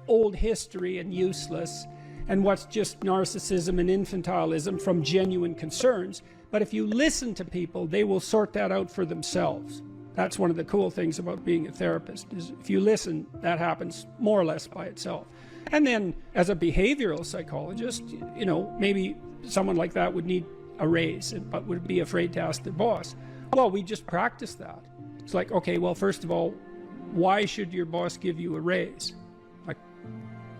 old history and useless, and what's just narcissism and infantilism from genuine concerns. But if you listen to people, they will sort that out for themselves. That's one of the cool things about being a therapist, is if you listen, that happens more or less by itself. And then as a behavioral psychologist, maybe someone like that would need a raise, but would be afraid to ask their boss. Well, we just practice that. It's like, okay, well, first of all, why should your boss give you a raise? Like,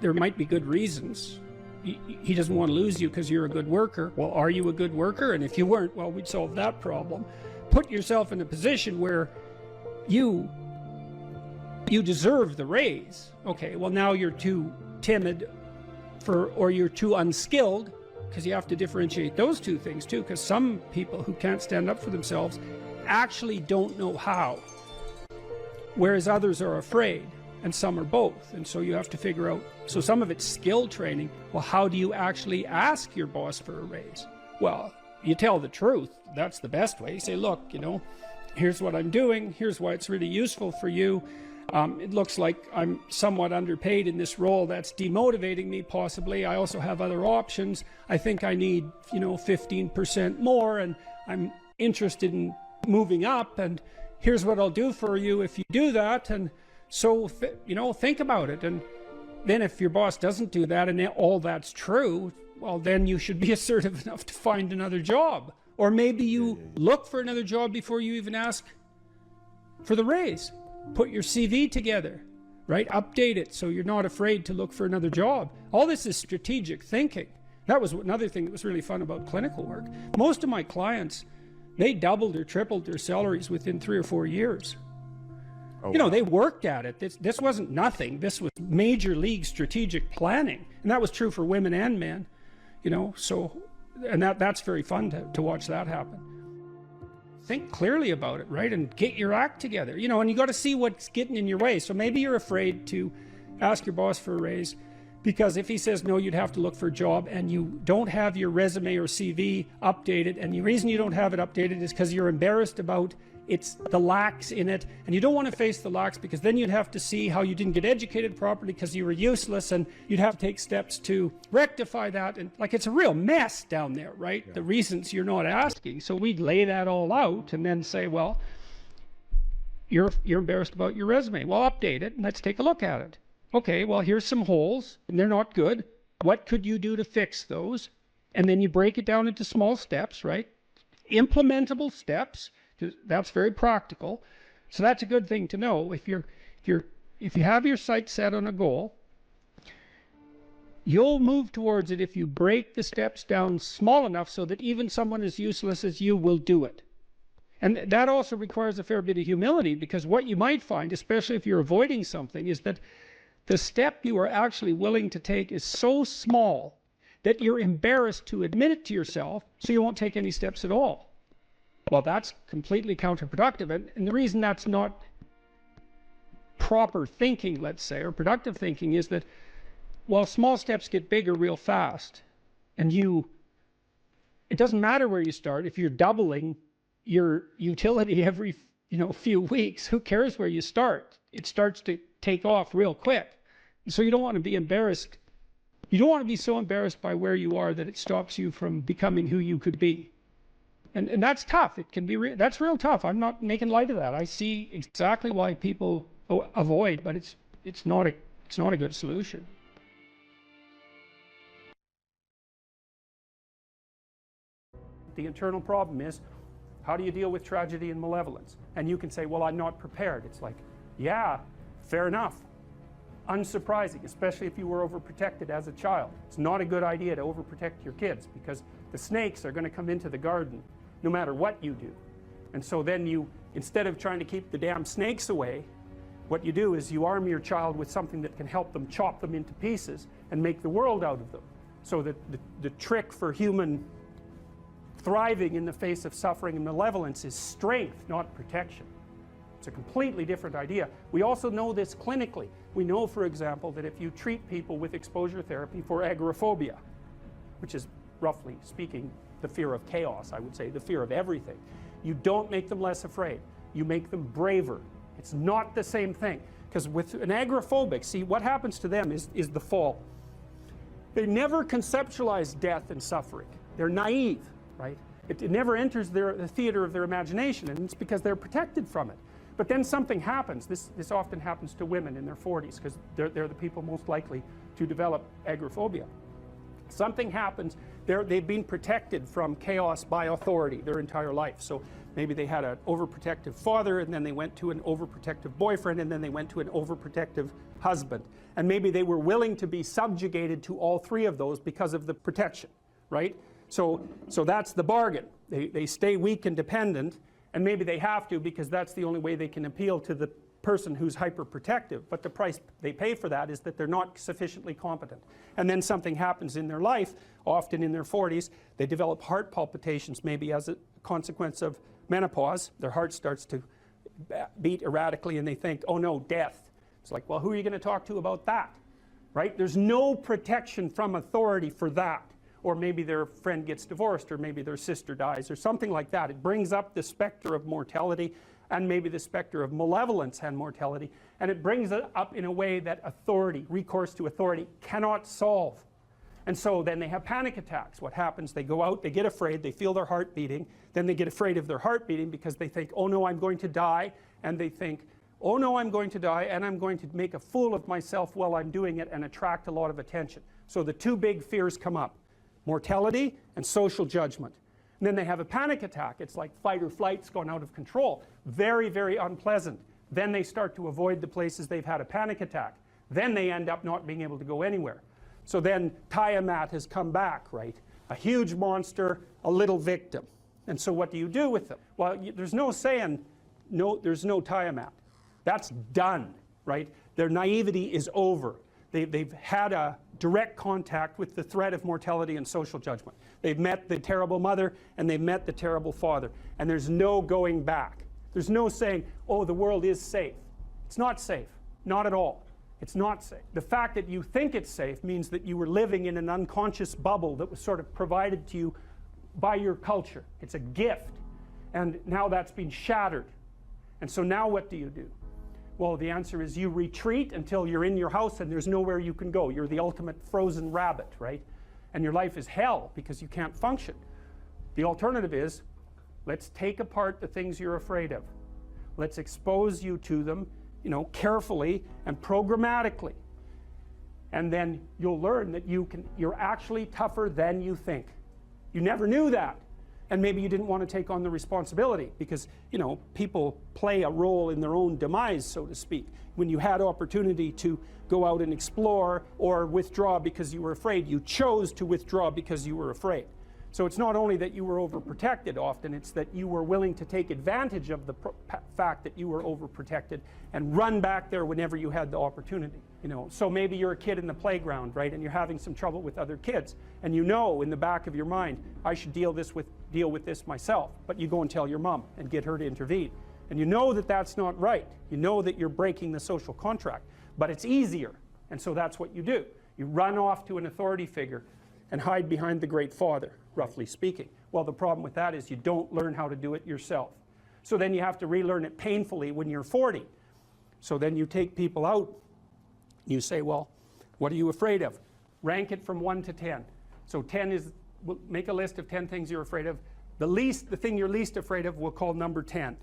there might be good reasons. He doesn't want to lose you because you're a good worker. Well, are you a good worker? And if you weren't, well, we'd solve that problem. Put yourself in a position where you deserve the raise. Okay, well, now you're too timid or you're too unskilled, because you have to differentiate those two things too, because some people who can't stand up for themselves actually don't know how, whereas others are afraid, and some are both. And so you have to figure out, so some of it's skill training. Well, how do you actually ask your boss for a raise? Well, you tell the truth. That's the best way. You say, look, here's what I'm doing, here's why it's really useful for you. It looks like I'm somewhat underpaid in this role. That's demotivating me, possibly. I also have other options. I think I need, 15% more, and I'm interested in moving up, and here's what I'll do for you if you do that. And so, think about it. And then if your boss doesn't do that and all that's true, well, then you should be assertive enough to find another job. Or maybe you look for another job before you even ask for the raise. Put your CV together, right? Update it so you're not afraid to look for another job. All this is strategic thinking. That was another thing that was really fun about clinical work. Most of my clients, they doubled or tripled their salaries within 3 or 4 years. Oh, they worked at it. This wasn't nothing. This was major league strategic planning. And that was true for women and men, and that's very fun to watch that happen. Think clearly about it, right? And get your act together, and you got to see what's getting in your way. So maybe you're afraid to ask your boss for a raise because if he says no, you'd have to look for a job, and you don't have your resume or CV updated. And the reason you don't have it updated is because you're embarrassed about the lacks in it, and you don't want to face the lacks because then you'd have to see how you didn't get educated properly because you were useless, and you'd have to take steps to rectify that. And it's a real mess down there, right? Yeah. The reasons you're not asking. So we'd lay that all out and then say, well, you're embarrassed about your resume. Well, update it and let's take a look at it. Okay, well, here's some holes and they're not good. What could you do to fix those? And then you break it down into small steps, right? Implementable steps. That's very practical. So that's a good thing to know. If you have your sights set on a goal, you'll move towards it if you break the steps down small enough so that even someone as useless as you will do it. And that also requires a fair bit of humility, because what you might find, especially if you're avoiding something, is that the step you are actually willing to take is so small that you're embarrassed to admit it to yourself, so you won't take any steps at all. Well, that's completely counterproductive. And the reason that's not proper thinking, let's say, or productive thinking, is that while small steps get bigger real fast, and it doesn't matter where you start. If you're doubling your utility every few weeks, who cares where you start? It starts to take off real quick. So you don't want to be embarrassed. You don't want to be so embarrassed by where you are that it stops you from becoming who you could be. And that's tough. It can be that's real tough. I'm not making light of that. I see exactly why people avoid, but it's not a good solution. The internal problem is, how do you deal with tragedy and malevolence? And you can say, well, I'm not prepared. It's like, yeah, fair enough. Unsurprising, especially if you were overprotected as a child. It's not a good idea to overprotect your kids, because the snakes are going to come into the garden no matter what you do. And so then you, instead of trying to keep the damn snakes away, what you do is you arm your child with something that can help them chop them into pieces and make the world out of them. So that the trick for human thriving in the face of suffering and malevolence is strength, not protection. It's a completely different idea. We also know this clinically. We know, for example, that if you treat people with exposure therapy for agoraphobia, which is, roughly speaking, the fear of chaos, I would say, the fear of everything, you don't make them less afraid. You make them braver. It's not the same thing. Because with an agoraphobic, see, what happens to them is the fall. They never conceptualize death and suffering. They're naive, right? It never enters the theater of their imagination, and it's because they're protected from it. But then something happens. This often happens to women in their 40s, because they're the people most likely to develop agoraphobia. Something happens. They've been protected from chaos by authority their entire life. So maybe they had an overprotective father, and then they went to an overprotective boyfriend, and then they went to an overprotective husband. And maybe they were willing to be subjugated to all three of those because of the protection, right? So that's the bargain. They stay weak and dependent, and maybe they have to because that's the only way they can appeal to the person who's hyperprotective. But the price they pay for that is that they're not sufficiently competent. And then something happens in their life, often in their 40s. They develop heart palpitations, maybe as a consequence of menopause. Their heart starts to beat erratically, and they think, oh no, death. It's like, well, who are you going to talk to about that? Right? There's no protection from authority for that. Or maybe their friend gets divorced, or maybe their sister dies, or something like that. It brings up the specter of mortality, and maybe the specter of malevolence and mortality, and it brings it up in a way that authority, recourse to authority, cannot solve. And so then they have panic attacks. What happens? They go out, they get afraid, they feel their heart beating, then they get afraid of their heart beating because they think, oh no, I'm going to die, and they think, oh no, I'm going to die, and I'm going to make a fool of myself while I'm doing it and attract a lot of attention. So the two big fears come up: mortality and social judgment. And then they have a panic attack. It's like fight or flight's gone out of control. Very, very unpleasant. Then they start to avoid the places they've had a panic attack. Then they end up not being able to go anywhere. So then Tiamat has come back, right? A huge monster, a little victim. And so what do you do with them? Well, there's no saying, no, there's no Tiamat. That's done, right? Their naivety is over. They've had a direct contact with the threat of mortality and social judgment. They've met the terrible mother, and they've met the terrible father. And there's no going back. There's no saying, oh, the world is safe. It's not safe. Not at all. It's not safe. The fact that you think it's safe means that you were living in an unconscious bubble that was sort of provided to you by your culture. It's a gift. And now that's been shattered. And so now what do you do? Well, the answer is you retreat until you're in your house and there's nowhere you can go. You're the ultimate frozen rabbit, right? And your life is hell because you can't function. The alternative is, let's take apart the things you're afraid of. Let's expose you to them, carefully and programmatically. And then you'll learn that you're actually tougher than you think. You never knew that. And maybe you didn't want to take on the responsibility because, people play a role in their own demise, so to speak. When you had opportunity to go out and explore or withdraw because you were afraid, you chose to withdraw because you were afraid. So it's not only that you were overprotected often, it's that you were willing to take advantage of the fact that you were overprotected and run back there whenever you had the opportunity. So maybe you're a kid in the playground, right, and you're having some trouble with other kids, and in the back of your mind, I should deal with this myself. But you go and tell your mom and get her to intervene, and you know that that's not right. You know that you're breaking the social contract, but it's easier, and so that's what you do. You run off to an authority figure and hide behind the Great Father, roughly speaking. Well, the problem with that is you don't learn how to do it yourself. So then you have to relearn it painfully when you're 40. So then you take people out. You say, well, what are you afraid of? Rank it from 1 to 10. So 10 is, we'll make a list of 10 things you're afraid of. The thing you're least afraid of we'll call number 10.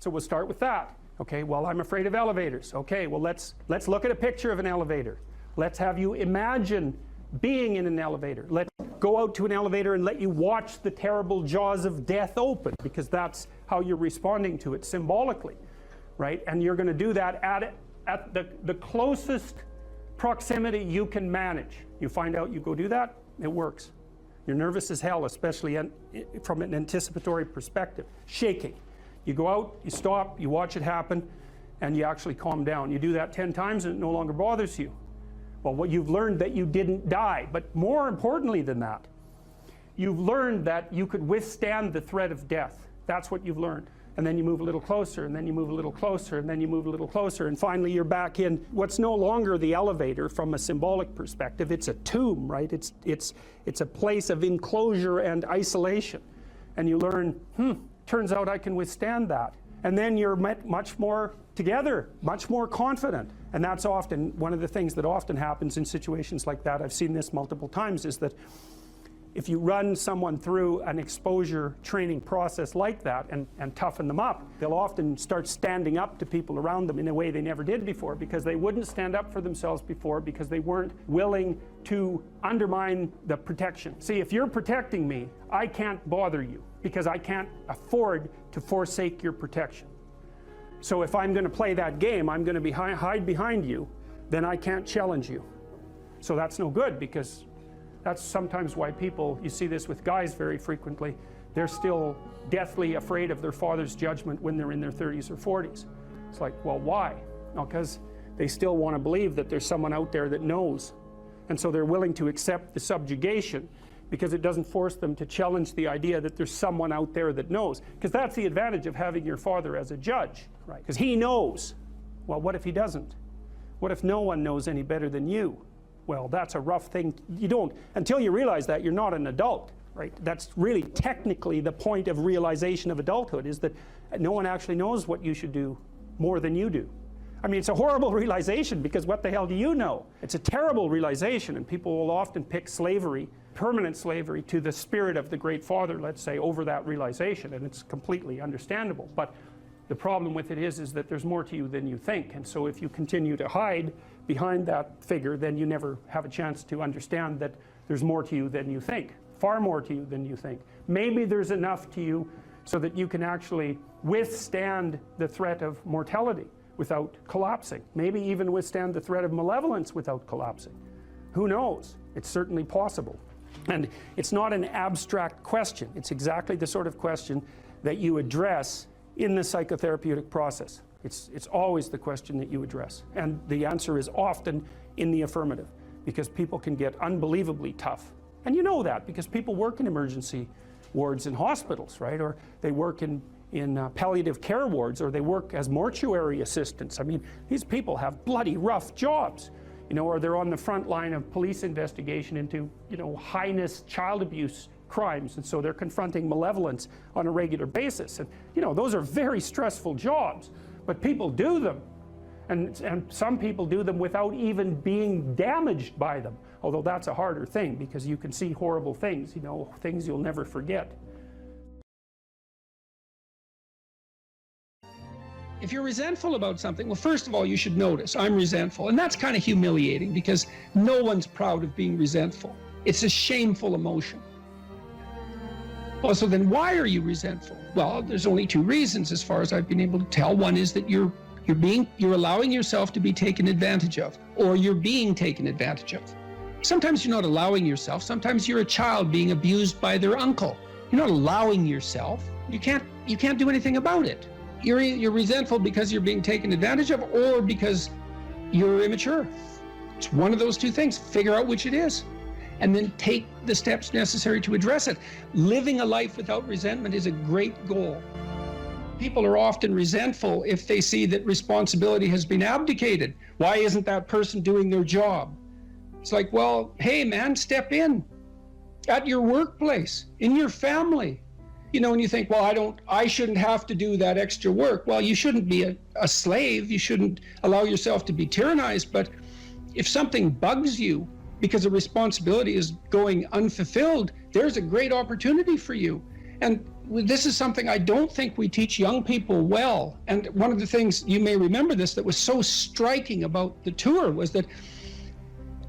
So we'll start with that. Okay, well, I'm afraid of elevators. Okay, well, let's look at a picture of an elevator. Let's have you imagine being in an elevator. Let's go out to an elevator and let you watch the terrible jaws of death open, because that's how you're responding to it symbolically, right? And you're going to do that at the closest proximity you can manage. You find out, you go do that, it works. You're nervous as hell, especially from an anticipatory perspective. Shaking. You go out, you stop, you watch it happen, and you actually calm down. You do that 10 times and it no longer bothers you. Well, what you've learned that you didn't die, but more importantly than that, you've learned that you could withstand the threat of death. That's what you've learned. and then you move a little closer, and then you move a little closer, and then you move a little closer, and finally you're back in what's no longer the elevator from a symbolic perspective. It's a tomb, right? It's a place of enclosure and isolation. And you learn, turns out I can withstand that. And then you're much more together, much more confident. And that's often one of the things that often happens in situations like that. I've seen this multiple times, is that if you run someone through an exposure training process like that and toughen them up, they'll often start standing up to people around them in a way they never did before, because they wouldn't stand up for themselves before, because they weren't willing to undermine the protection. See, if you're protecting me, I can't bother you, because I can't afford to forsake your protection. So if I'm going to play that game, I'm going to hide behind you, then I can't challenge you. So that's no good, because that's sometimes why people, you see this with guys very frequently, they're still deathly afraid of their father's judgment when they're in their 30s or 40s. It's like, well, why? No, because they still want to believe that there's someone out there that knows. And so they're willing to accept the subjugation, because it doesn't force them to challenge the idea that there's someone out there that knows. Because that's the advantage of having your father as a judge, right? Because he knows. Well, what if he doesn't? What if no one knows any better than you? Well, that's a rough thing. You don't, until you realize that, you're not an adult, right? That's really technically the point of realization of adulthood, is that no one actually knows what you should do more than you do. I mean, it's a horrible realization, because what the hell do you know? It's a terrible realization, and people will often pick slavery, permanent slavery, to the spirit of the Great Father, let's say, over that realization, and it's completely understandable. But the problem with it is that there's more to you than you think, and so if you continue to hide behind that figure, then you never have a chance to understand that there's more to you than you think, far more to you than you think. Maybe there's enough to you so that you can actually withstand the threat of mortality without collapsing. Maybe even withstand the threat of malevolence without collapsing. Who knows? It's certainly possible. And it's not an abstract question. It's exactly the sort of question that you address in the psychotherapeutic process. It's always the question that you address. And the answer is often in the affirmative, because people can get unbelievably tough. And you know that, because people work in emergency wards in hospitals, right? Or they work in palliative care wards, or they work as mortuary assistants. I mean, these people have bloody rough jobs, you know, or they're on the front line of police investigation into, you know, heinous child abuse crimes, and so they're confronting malevolence on a regular basis. And, you know, those are very stressful jobs. But people do them, and some people do them without even being damaged by them, although that's a harder thing, because you can see horrible things, you know, things you'll never forget. If you're resentful about something, well, first of all, you should notice, I'm resentful. And that's kind of humiliating, because no one's proud of being resentful. It's a shameful emotion. Well, so then why are you resentful? Well, there's only two reasons as far as I've been able to tell. One is that you're allowing yourself to be taken advantage of, or you're being taken advantage of. Sometimes you're not allowing yourself. Sometimes you're a child being abused by their uncle. You're not allowing yourself. You can't do anything about it. You're resentful because you're being taken advantage of, or because you're immature. It's one of those two things. Figure out which it is, and then take the steps necessary to address it. Living a life without resentment is a great goal. People are often resentful if they see that responsibility has been abdicated. Why isn't that person doing their job? It's like, well, hey man, step in at your workplace, in your family. You know, and you think, well, I shouldn't have to do that extra work. Well, you shouldn't be a slave. You shouldn't allow yourself to be tyrannized. But if something bugs you because a responsibility is going unfulfilled, there's a great opportunity for you. And this is something I don't think we teach young people well. And one of the things, you may remember this, that was so striking about the tour was that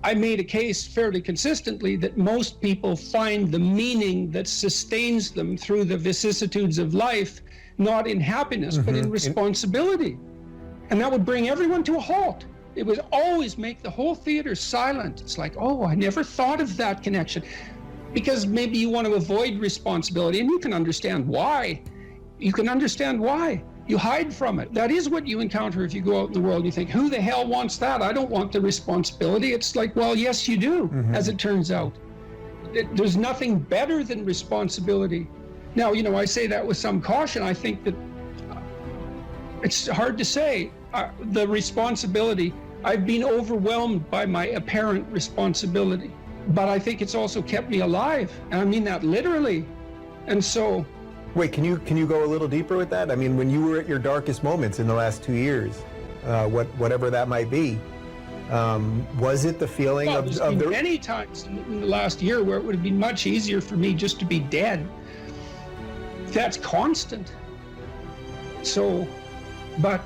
I made a case fairly consistently that most people find the meaning that sustains them through the vicissitudes of life, not in happiness, but in responsibility. And that would bring everyone to a halt. It would always make the whole theater silent. It's like, oh, I never thought of that connection. Because maybe you want to avoid responsibility, and you can understand why. You can understand why. You hide from it. That is what you encounter if you go out in the world and you think, who the hell wants that? I don't want the responsibility. It's like, well, yes, you do, as it turns out. There's nothing better than responsibility. Now, you know, I say that with some caution. I think that It's hard to say. The responsibility, I've been overwhelmed by my apparent responsibility, but I think it's also kept me alive. And I mean that literally. And so. Wait, can you go a little deeper with that? I mean, when you were at your darkest moments in the last 2 years, whatever that might be, was it the feeling well, of there's the... many times in the last year where it would have been much easier for me just to be dead. That's constant. So, but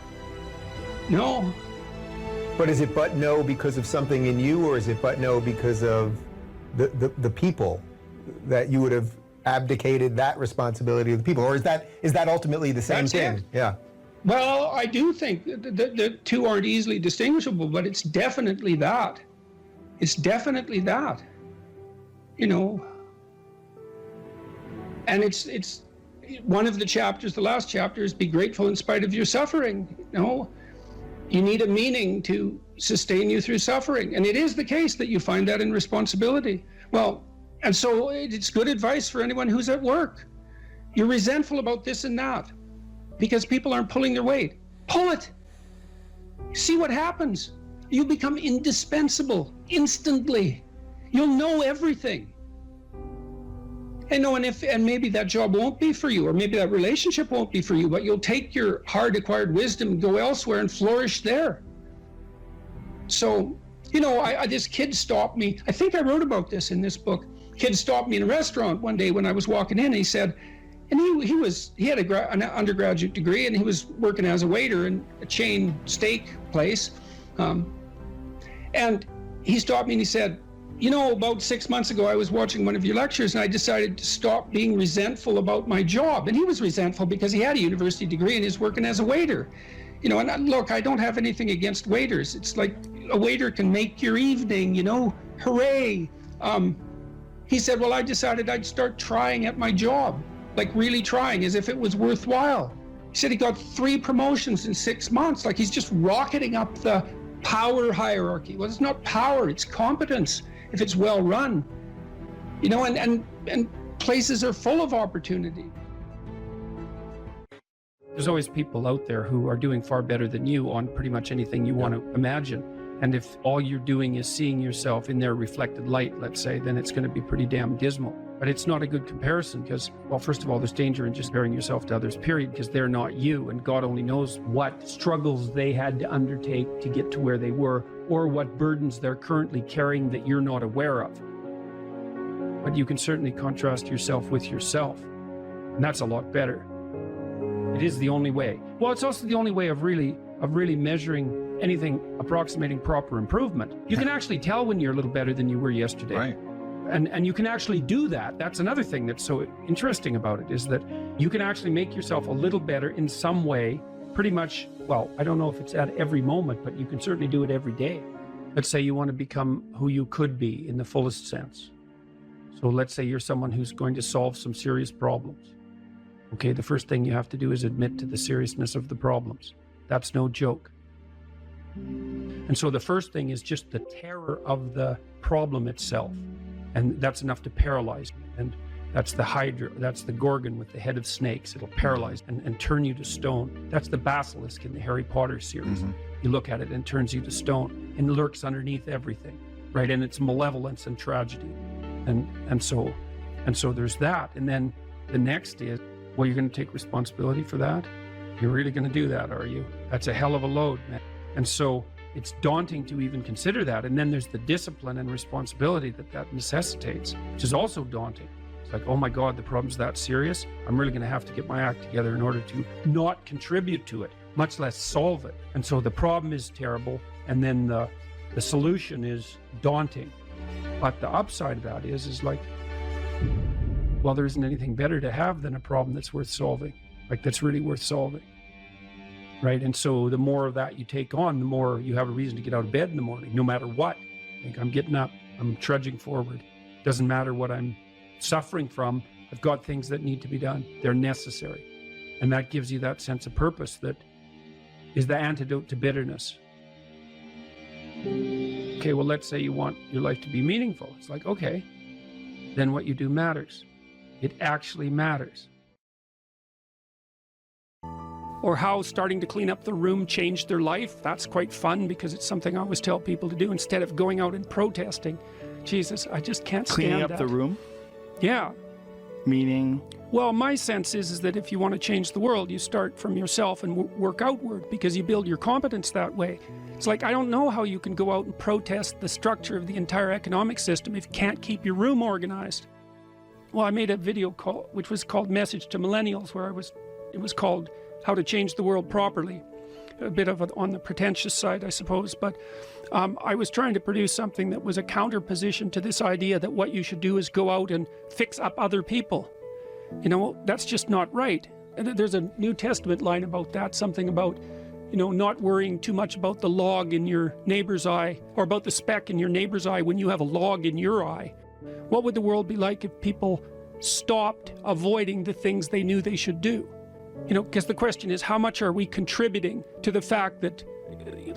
no. But is it but no because of something in you, or is it but no because of the people, that you would have abdicated that responsibility of the people? Or is that ultimately the same That's thing? it. Yeah. Well, I do think the two aren't easily distinguishable, but it's definitely that. It's definitely that. You know. And it's one of the chapters, the last chapter, is be grateful in spite of your suffering. You know, you need a meaning to sustain you through suffering. And it is the case that you find that in responsibility. Well, and so it's good advice for anyone who's at work. You're resentful about this and that because people aren't pulling their weight. Pull it. See what happens. You become indispensable instantly. You'll know everything. And maybe that job won't be for you, or maybe that relationship won't be for you, but you'll take your hard-acquired wisdom and go elsewhere and flourish there. So, you know, this kid stopped me. I think I wrote about this in this book. Kid stopped me in a restaurant one day when I was walking in. And he said, and he had an undergraduate degree, and he was working as a waiter in a chain steak place. And he stopped me and he said, you know, about 6 months ago, I was watching one of your lectures and I decided to stop being resentful about my job. And he was resentful because he had a university degree and he's working as a waiter. You know, and look, I don't have anything against waiters. It's like a waiter can make your evening, you know, hooray. He said, well, I decided I'd start trying at my job, like really trying, as if it was worthwhile. He said he got 3 promotions in 6 months, like he's just rocketing up the power hierarchy. Well, it's not power, it's competence. If it's well run, you know, and places are full of opportunity. There's always people out there who are doing far better than you on pretty much anything you want to imagine. And if all you're doing is seeing yourself in their reflected light, let's say, then it's going to be pretty damn dismal. But it's not a good comparison because, well, first of all, there's danger in just comparing yourself to others, period, because they're not you. And God only knows what struggles they had to undertake to get to where they were, or what burdens they're currently carrying that you're not aware of. But you can certainly contrast yourself with yourself. And that's a lot better. It is the only way. Well, it's also the only way of really measuring anything approximating proper improvement. You can actually tell when you're a little better than you were yesterday. Right. And you can actually do that. That's another thing that's so interesting about it, is that you can actually make yourself a little better in some way, pretty much, well, I don't know if it's at every moment, but you can certainly do it every day. Let's say you want to become who you could be in the fullest sense. So let's say you're someone who's going to solve some serious problems. Okay, the first thing you have to do is admit to the seriousness of the problems. That's no joke. And so the first thing is just the terror of the problem itself. And that's enough to paralyze me. And that's the Hydra, that's the Gorgon with the head of snakes. It'll paralyze and turn you to stone. That's the basilisk in the Harry Potter series. Mm-hmm. You look at it and it turns you to stone and lurks underneath everything, right? And it's malevolence and tragedy. And so there's that. And then the next is, well, you're going to take responsibility for that? You're really going to do that, are you? That's a hell of a load, man. And so it's daunting to even consider that. And then there's the discipline and responsibility that necessitates, which is also daunting. It's like, oh my God, the problem's that serious. I'm really going to have to get my act together in order to not contribute to it, much less solve it. And so the problem is terrible. And then the solution is daunting. But the upside of that is like, well, there isn't anything better to have than a problem that's worth solving, like that's really worth solving. Right. And so the more of that you take on, the more you have a reason to get out of bed in the morning, no matter what. Like, I'm getting up, I'm trudging forward. Doesn't matter what I'm suffering from. I've got things that need to be done. They're necessary. And that gives you that sense of purpose that is the antidote to bitterness. Okay, well, let's say you want your life to be meaningful. It's like, okay, then what you do matters. It actually matters. or how starting to clean up the room changed their life. That's quite fun because it's something I always tell people to do instead of going out and protesting. Jesus, I just can't stand Cleaning up that. the room? Yeah. Meaning? Well, my sense is that if you want to change the world, you start from yourself and work outward, because you build your competence that way. It's like, I don't know how you can go out and protest the structure of the entire economic system if you can't keep your room organized. Well, I made a video which was called Message to Millennials, where it was called How to Change the World Properly. A bit of on the pretentious side, I suppose, but I was trying to produce something that was a counterposition to this idea that what you should do is go out and fix up other people. You know, that's just not right. And there's a New Testament line about that, something about, you know, not worrying too much about the log in your neighbor's eye, or about the speck in your neighbor's eye when you have a log in your eye. What would the world be like if people stopped avoiding the things they knew they should do? You know, because the question is, how much are we contributing to the fact that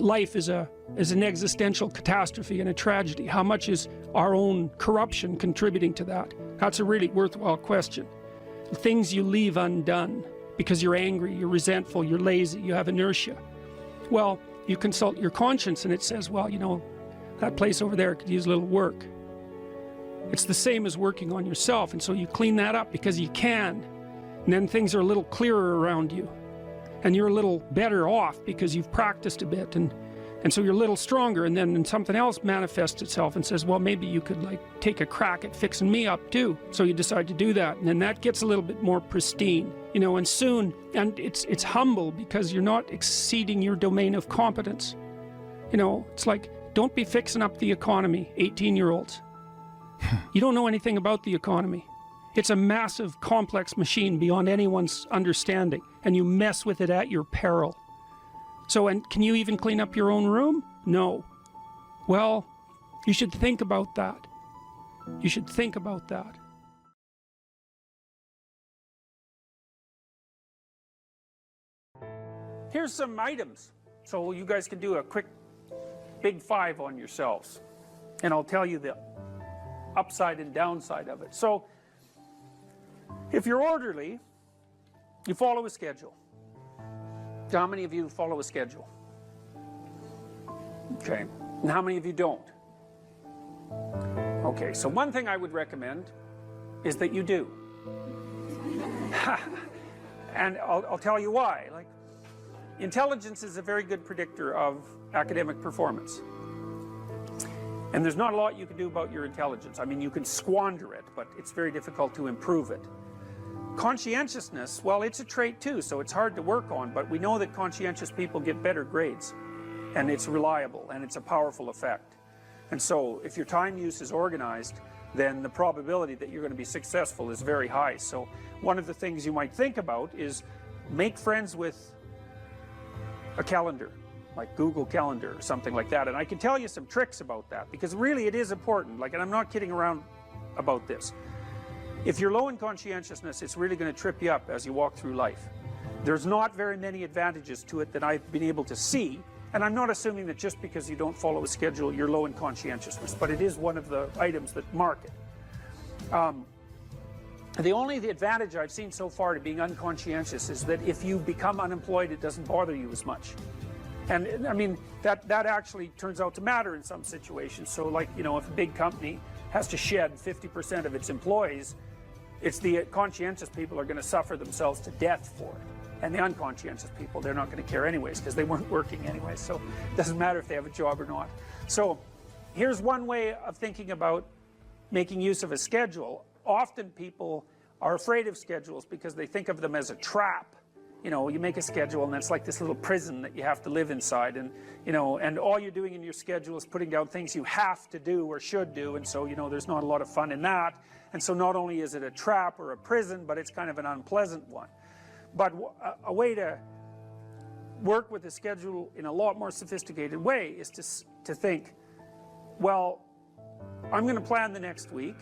life is an existential catastrophe and a tragedy? How much is our own corruption contributing to that? That's a really worthwhile question. The things you leave undone because you're angry, you're resentful, you're lazy, you have inertia. Well, you consult your conscience and it says, well, you know, that place over there could use a little work. It's the same as working on yourself, and so you clean that up because you can. And then things are a little clearer around you. And you're a little better off because you've practiced a bit, and so you're a little stronger, and then something else manifests itself and says, well, maybe you could like take a crack at fixing me up too. So you decide to do that, and then that gets a little bit more pristine, you know, and soon, and it's humble because you're not exceeding your domain of competence. You know, it's like, don't be fixing up the economy, 18-year-olds. You don't know anything about the economy. It's a massive, complex machine beyond anyone's understanding, and you mess with it at your peril. So, and can you even clean up your own room? No. Well, you should think about that. You should think about that. Here's some items, so you guys can do a quick big five on yourselves, and I'll tell you the upside and downside of it. So, if you're orderly, you follow a schedule. How many of you follow a schedule? Okay, and how many of you don't? Okay, so one thing I would recommend is that you do. And I'll tell you why. Like, intelligence is a very good predictor of academic performance. And there's not a lot you can do about your intelligence. I mean, you can squander it, but it's very difficult to improve it. Conscientiousness, well, it's a trait too, so it's hard to work on, but we know that conscientious people get better grades, and it's reliable, and it's a powerful effect. And so, if your time use is organized, then the probability that you're going to be successful is very high. So, one of the things you might think about is make friends with a calendar, like Google Calendar or something like that. And I can tell you some tricks about that, because really it is important. Like, and I'm not kidding around about this. If you're low in conscientiousness, it's really going to trip you up as you walk through life. There's not very many advantages to it that I've been able to see, and I'm not assuming that just because you don't follow a schedule, you're low in conscientiousness, but it is one of the items that mark it. The only advantage I've seen so far to being unconscientious is that if you become unemployed, it doesn't bother you as much. And I mean, that actually turns out to matter in some situations. So like, you know, if a big company has to shed 50% of its employees, it's the conscientious people are going to suffer themselves to death for it. And the unconscientious people, they're not going to care anyways because they weren't working anyways. So it doesn't matter if they have a job or not. So here's one way of thinking about making use of a schedule. Often people are afraid of schedules because they think of them as a trap. You know, you make a schedule and it's like this little prison that you have to live inside, and you know, and all you're doing in your schedule is putting down things you have to do or should do, and so, you know, there's not a lot of fun in that. And so not only is it a trap or a prison, but it's kind of an unpleasant one. But a way to work with the schedule in a lot more sophisticated way is to think, well, I'm going to plan the next week,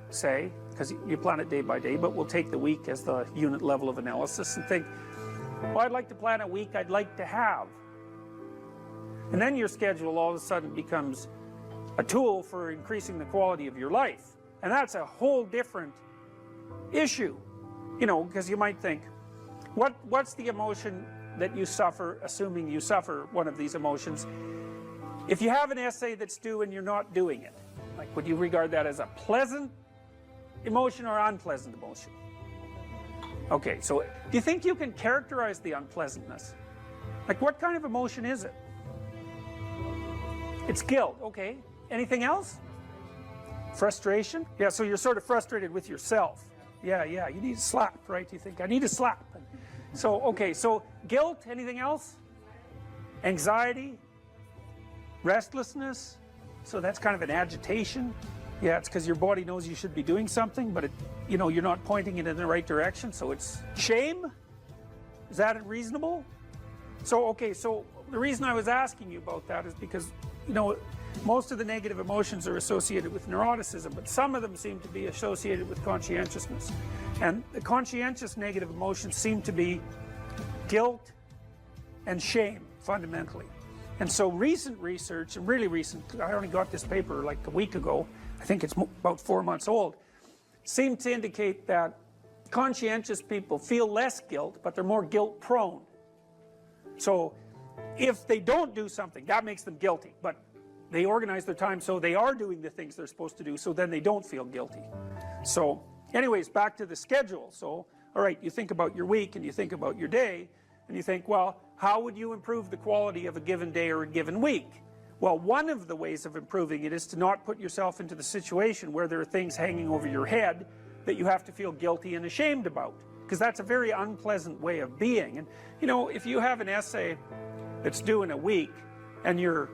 say, because you plan it day by day, but we'll take the week as the unit level of analysis and think, well, I'd like to plan a week I'd like to have. And then your schedule all of a sudden becomes a tool for increasing the quality of your life. And that's a whole different issue, you know, because you might think, what's the emotion that you suffer, assuming you suffer one of these emotions, if you have an essay that's due and you're not doing it, like, would you regard that as a pleasant emotion or unpleasant emotion? Okay, so do you think you can characterize the unpleasantness? Like, what kind of emotion is it? It's guilt, okay. Anything else? Frustration? Yeah, so you're sort of frustrated with yourself. Yeah, you need a slap, right? You think, I need a slap. So, okay, so guilt, anything else? Anxiety? Restlessness? So that's kind of an agitation. Yeah, it's because your body knows you should be doing something, but you're not pointing it in the right direction, so it's shame? Is that reasonable? So, okay, so the reason I was asking you about that is because, most of the negative emotions are associated with neuroticism, but some of them seem to be associated with conscientiousness. And the conscientious negative emotions seem to be guilt and shame, fundamentally. And so recent research, and really recent, I only got this paper like a week ago, I think it's about 4 months old, seem to indicate that conscientious people feel less guilt, but they're more guilt prone. So if they don't do something, that makes them guilty, but they organize their time so they are doing the things they're supposed to do, so then they don't feel guilty. So anyways, back to the schedule. So, all right, you think about your week and you think about your day, and you think, well, how would you improve the quality of a given day or a given week? Well, one of the ways of improving it is to not put yourself into the situation where there are things hanging over your head that you have to feel guilty and ashamed about, because that's a very unpleasant way of being. And if you have an essay that's due in a week and you're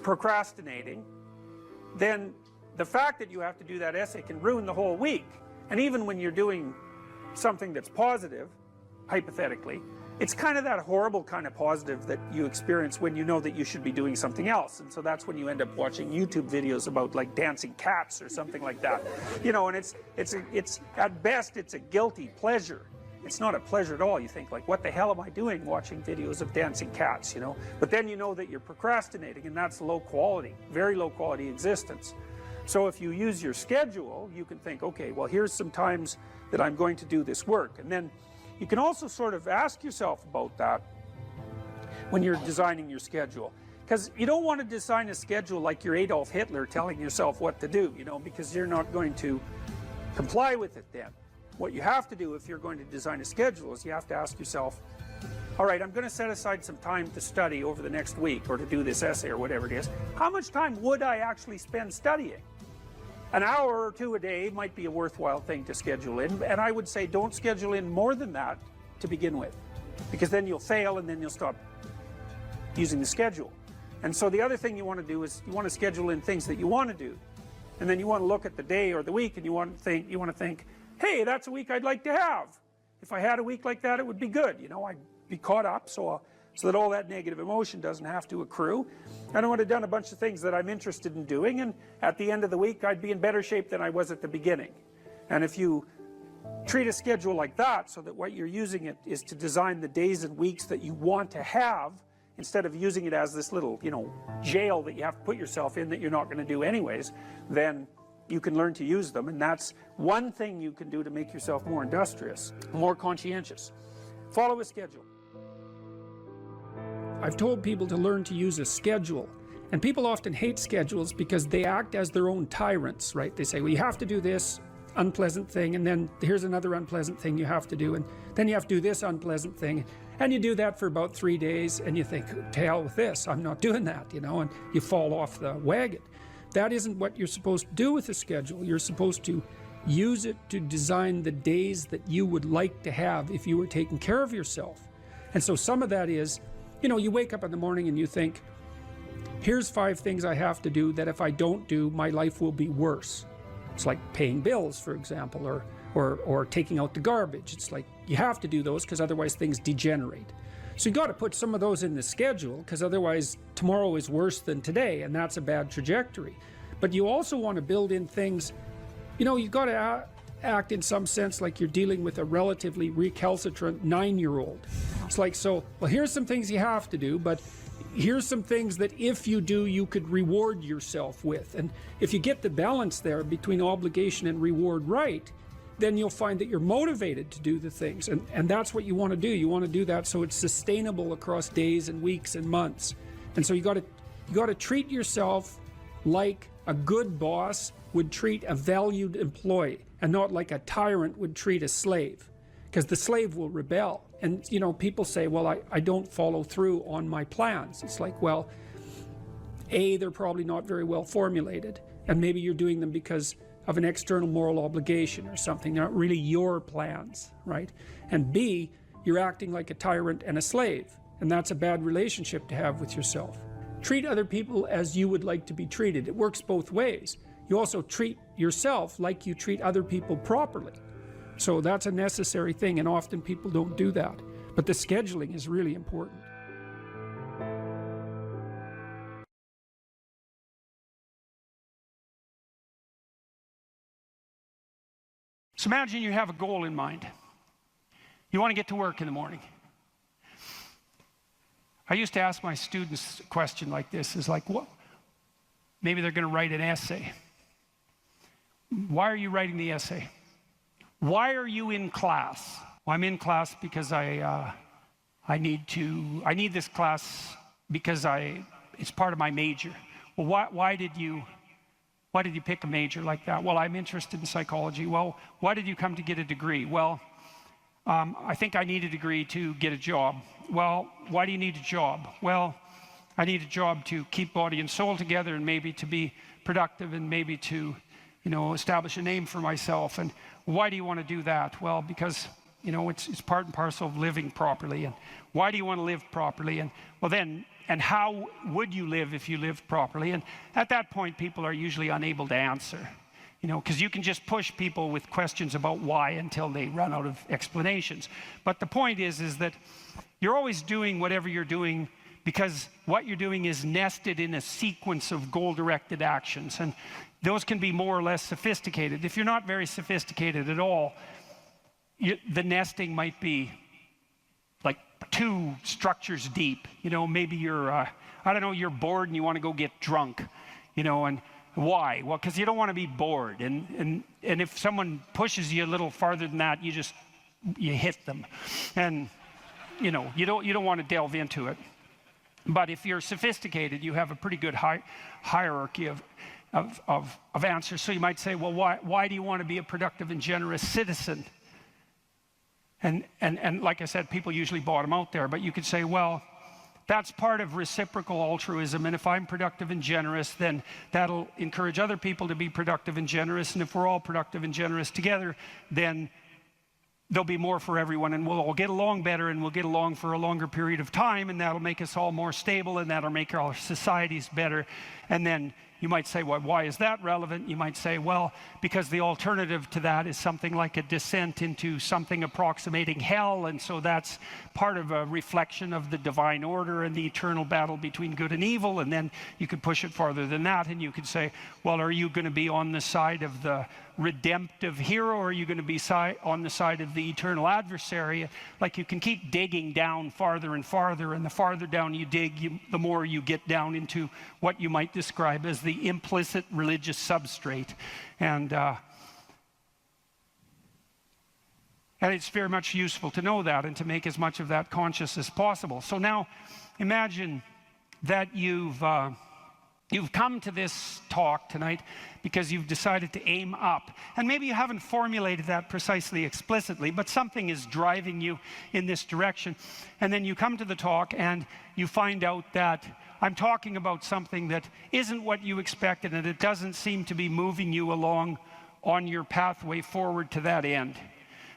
procrastinating, then the fact that you have to do that essay can ruin the whole week. And even when you're doing something that's positive, hypothetically, it's kind of that horrible kind of positive that you experience when you know that you should be doing something else. And so that's when you end up watching YouTube videos about like dancing cats or something like that. And it's at best it's a guilty pleasure. It's not a pleasure at all. You think, like, what the hell am I doing watching videos of dancing cats, But then you know that you're procrastinating, and that's low quality, very low quality existence. So if you use your schedule, you can think, okay, well, here's some times that I'm going to do this work. And then you can also sort of ask yourself about that when you're designing your schedule. Because you don't want to design a schedule like you're Adolf Hitler telling yourself what to do, because you're not going to comply with it then. What you have to do if you're going to design a schedule is you have to ask yourself, all right, I'm going to set aside some time to study over the next week or to do this essay or whatever it is. How much time would I actually spend studying? An hour or two a day might be a worthwhile thing to schedule in, and I would say don't schedule in more than that to begin with, because then you'll fail and then you'll stop using the schedule. And so the other thing you want to do is you want to schedule in things that you want to do, and then you want to look at the day or the week and you want to think, hey, that's a week I'd like to have. If I had a week like that, it would be good. I'd be caught up so that all that negative emotion doesn't have to accrue. And I would have done a bunch of things that I'm interested in doing, and at the end of the week, I'd be in better shape than I was at the beginning. And if you treat a schedule like that, so that what you're using it is to design the days and weeks that you want to have, instead of using it as this little, jail that you have to put yourself in that you're not going to do anyways, then you can learn to use them. And that's one thing you can do to make yourself more industrious, more conscientious. Follow a schedule. I've told people to learn to use a schedule, and people often hate schedules because they act as their own tyrants, right? They say, well, you have to do this unpleasant thing, and then here's another unpleasant thing you have to do, and then you have to do this unpleasant thing, and you do that for about 3 days, and you think, to hell with this, I'm not doing that, and you fall off the wagon. That isn't what you're supposed to do with a schedule. You're supposed to use it to design the days that you would like to have if you were taking care of yourself. And so some of that is, you wake up in the morning and you think, here's 5 things I have to do that if I don't do, my life will be worse. It's like paying bills, for example, or taking out the garbage. It's like you have to do those because otherwise things degenerate. So you got to put some of those in the schedule, because otherwise tomorrow is worse than today, and that's a bad trajectory. But you also want to build in things, you've got to act in some sense like you're dealing with a relatively recalcitrant 9-year-old. It's like, so, well, here's some things you have to do, but here's some things that if you do, you could reward yourself with. And if you get the balance there between obligation and reward right, then you'll find that you're motivated to do the things. And that's what you want to do. You want to do that so it's sustainable across days and weeks and months. And so you got to treat yourself like a good boss would treat a valued employee, and not like a tyrant would treat a slave, because the slave will rebel. And you know, people say, well, I don't follow through on my plans. It's like, well, A, they're probably not very well formulated, and maybe you're doing them because of an external moral obligation or something. They're not really your plans, right? And B, you're acting like a tyrant and a slave, and that's a bad relationship to have with yourself. Treat other people as you would like to be treated. It works both ways. You also treat yourself like you treat other people properly. So that's a necessary thing, and often people don't do that. But the scheduling is really important. So imagine you have a goal in mind. You want to get to work in the morning. I used to ask my students a question like this, is like, what? Maybe they're going to write an essay. Why are you writing the essay? Why are you in class? Well, I'm in class because I need this class because it's part of my major. Well, why did you pick a major like that? Well, I'm interested in psychology. Well, why did you come to get a degree? Well, I think I need a degree to get a job. Well, why do you need a job? Well, I need a job to keep body and soul together, and maybe to be productive, and maybe to, you know, establish a name for myself. And why do you want to do that? Well, because, you know, it's part and parcel of living properly. And why do you want to live properly? And well, then, and how would you live if you lived properly? And at that point, people are usually unable to answer, you know, because you can just push people with questions about why until they run out of explanations. But the point is that you're always doing whatever you're doing because what you're doing is nested in a sequence of goal-directed actions. And those can be more or less sophisticated. If you're not very sophisticated at all, the nesting might be like 2 structures deep. You know, maybe you're, I don't know, you're bored and you want to go get drunk, you know, and why? Well, because you don't want to be bored. And if someone pushes you a little farther than that, you hit them. And, you know, you don't want to delve into it. But if you're sophisticated, you have a pretty good hierarchy of answers. So you might say, well, why do you want to be a productive and generous citizen? And like I said, people usually bottom out there. But you could say, well, that's part of reciprocal altruism. And if I'm productive and generous, then that'll encourage other people to be productive and generous. And if we're all productive and generous together, then there'll be more for everyone, and we'll all get along better, and we'll get along for a longer period of time, and that'll make us all more stable, and that'll make our societies better. And then you might say, well, why is that relevant? You might say, well, because the alternative to that is something like a descent into something approximating hell, and so that's part of a reflection of the divine order and the eternal battle between good and evil. And then you could push it farther than that, and you could say, well, are you going to be on the side of the redemptive hero, or are you going to be on the side of the eternal adversary? Like, you can keep digging down farther and farther, and the farther down you dig, the more you get down into what you might describe as the implicit religious substrate. And it's very much useful to know that and to make as much of that conscious as possible. So now imagine that you've come to this talk tonight because you've decided to aim up. And maybe you haven't formulated that precisely explicitly, but something is driving you in this direction. And then you come to the talk and you find out that I'm talking about something that isn't what you expected, and it doesn't seem to be moving you along on your pathway forward to that end.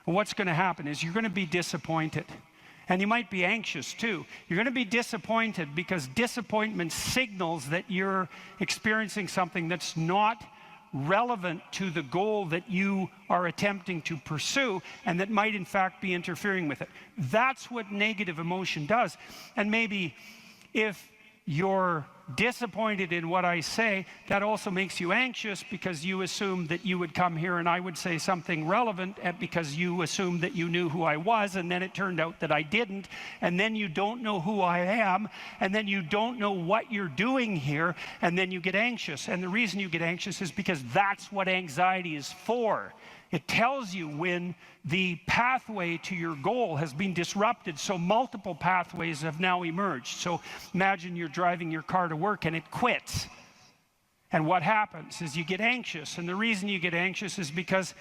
And what's going to happen is you're going to be disappointed. And you might be anxious too. You're going to be disappointed because disappointment signals that you're experiencing something that's not relevant to the goal that you are attempting to pursue, and that might in fact be interfering with it. That's what negative emotion does. And maybe if you're disappointed in what I say, that also makes you anxious because you assumed that you would come here and I would say something relevant, because you assumed that you knew who I was, and then it turned out that I didn't, and then you don't know who I am, and then you don't know what you're doing here, and then you get anxious. And the reason you get anxious is because that's what anxiety is for. It tells you when the pathway to your goal has been disrupted, so multiple pathways have now emerged. So imagine you're driving your car to work and it quits. And what happens is you get anxious. And the reason you get anxious is because,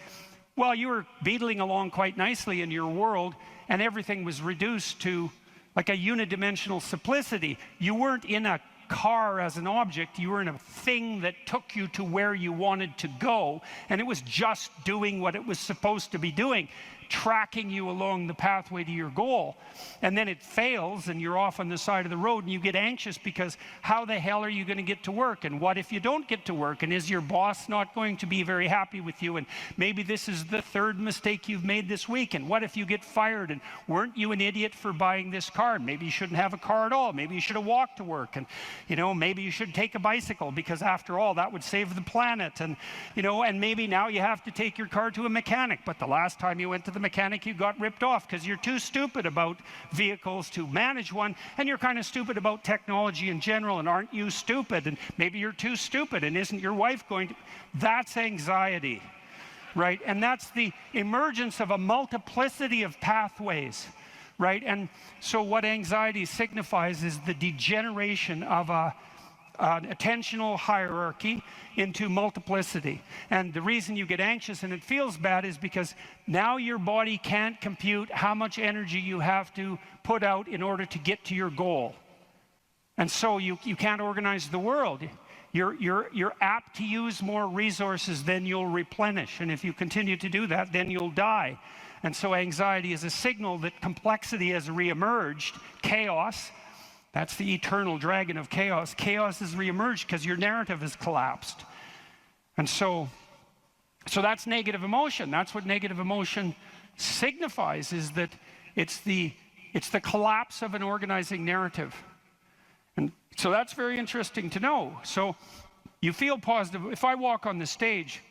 well, you were beetling along quite nicely in your world and everything was reduced to like a unidimensional simplicity. You weren't in a car as an object, you were in a thing that took you to where you wanted to go, and it was just doing what it was supposed to be doing, tracking you along the pathway to your goal. And then it fails and you're off on the side of the road and you get anxious because how the hell are you going to get to work? And what if you don't get to work? And is your boss not going to be very happy with you? And maybe this is the third mistake you've made this week. And what if you get fired? And weren't you an idiot for buying this car? Maybe you shouldn't have a car at all. Maybe you should have walked to work. And, you know, maybe you should take a bicycle because after all, that would save the planet. And, you know, and maybe now you have to take your car to a mechanic. But the last time you went to the mechanic, you got ripped off because you're too stupid about vehicles to manage one, and you're kind of stupid about technology in general. And aren't you stupid? And maybe you're too stupid, and isn't your wife going to? That's anxiety, right? And that's the emergence of a multiplicity of pathways, right? And so what anxiety signifies is the degeneration of an attentional hierarchy into multiplicity. And the reason you get anxious and it feels bad is because now your body can't compute how much energy you have to put out in order to get to your goal. And so you can't organize the world. You're apt to use more resources than you'll replenish. And if you continue to do that, then you'll die. And so anxiety is a signal that complexity has reemerged, chaos. That's the eternal dragon of chaos. Chaos has reemerged because your narrative has collapsed. And so that's negative emotion. That's what negative emotion signifies, is that it's the collapse of an organizing narrative. And so that's very interesting to know. So you feel positive. If I walk on the stage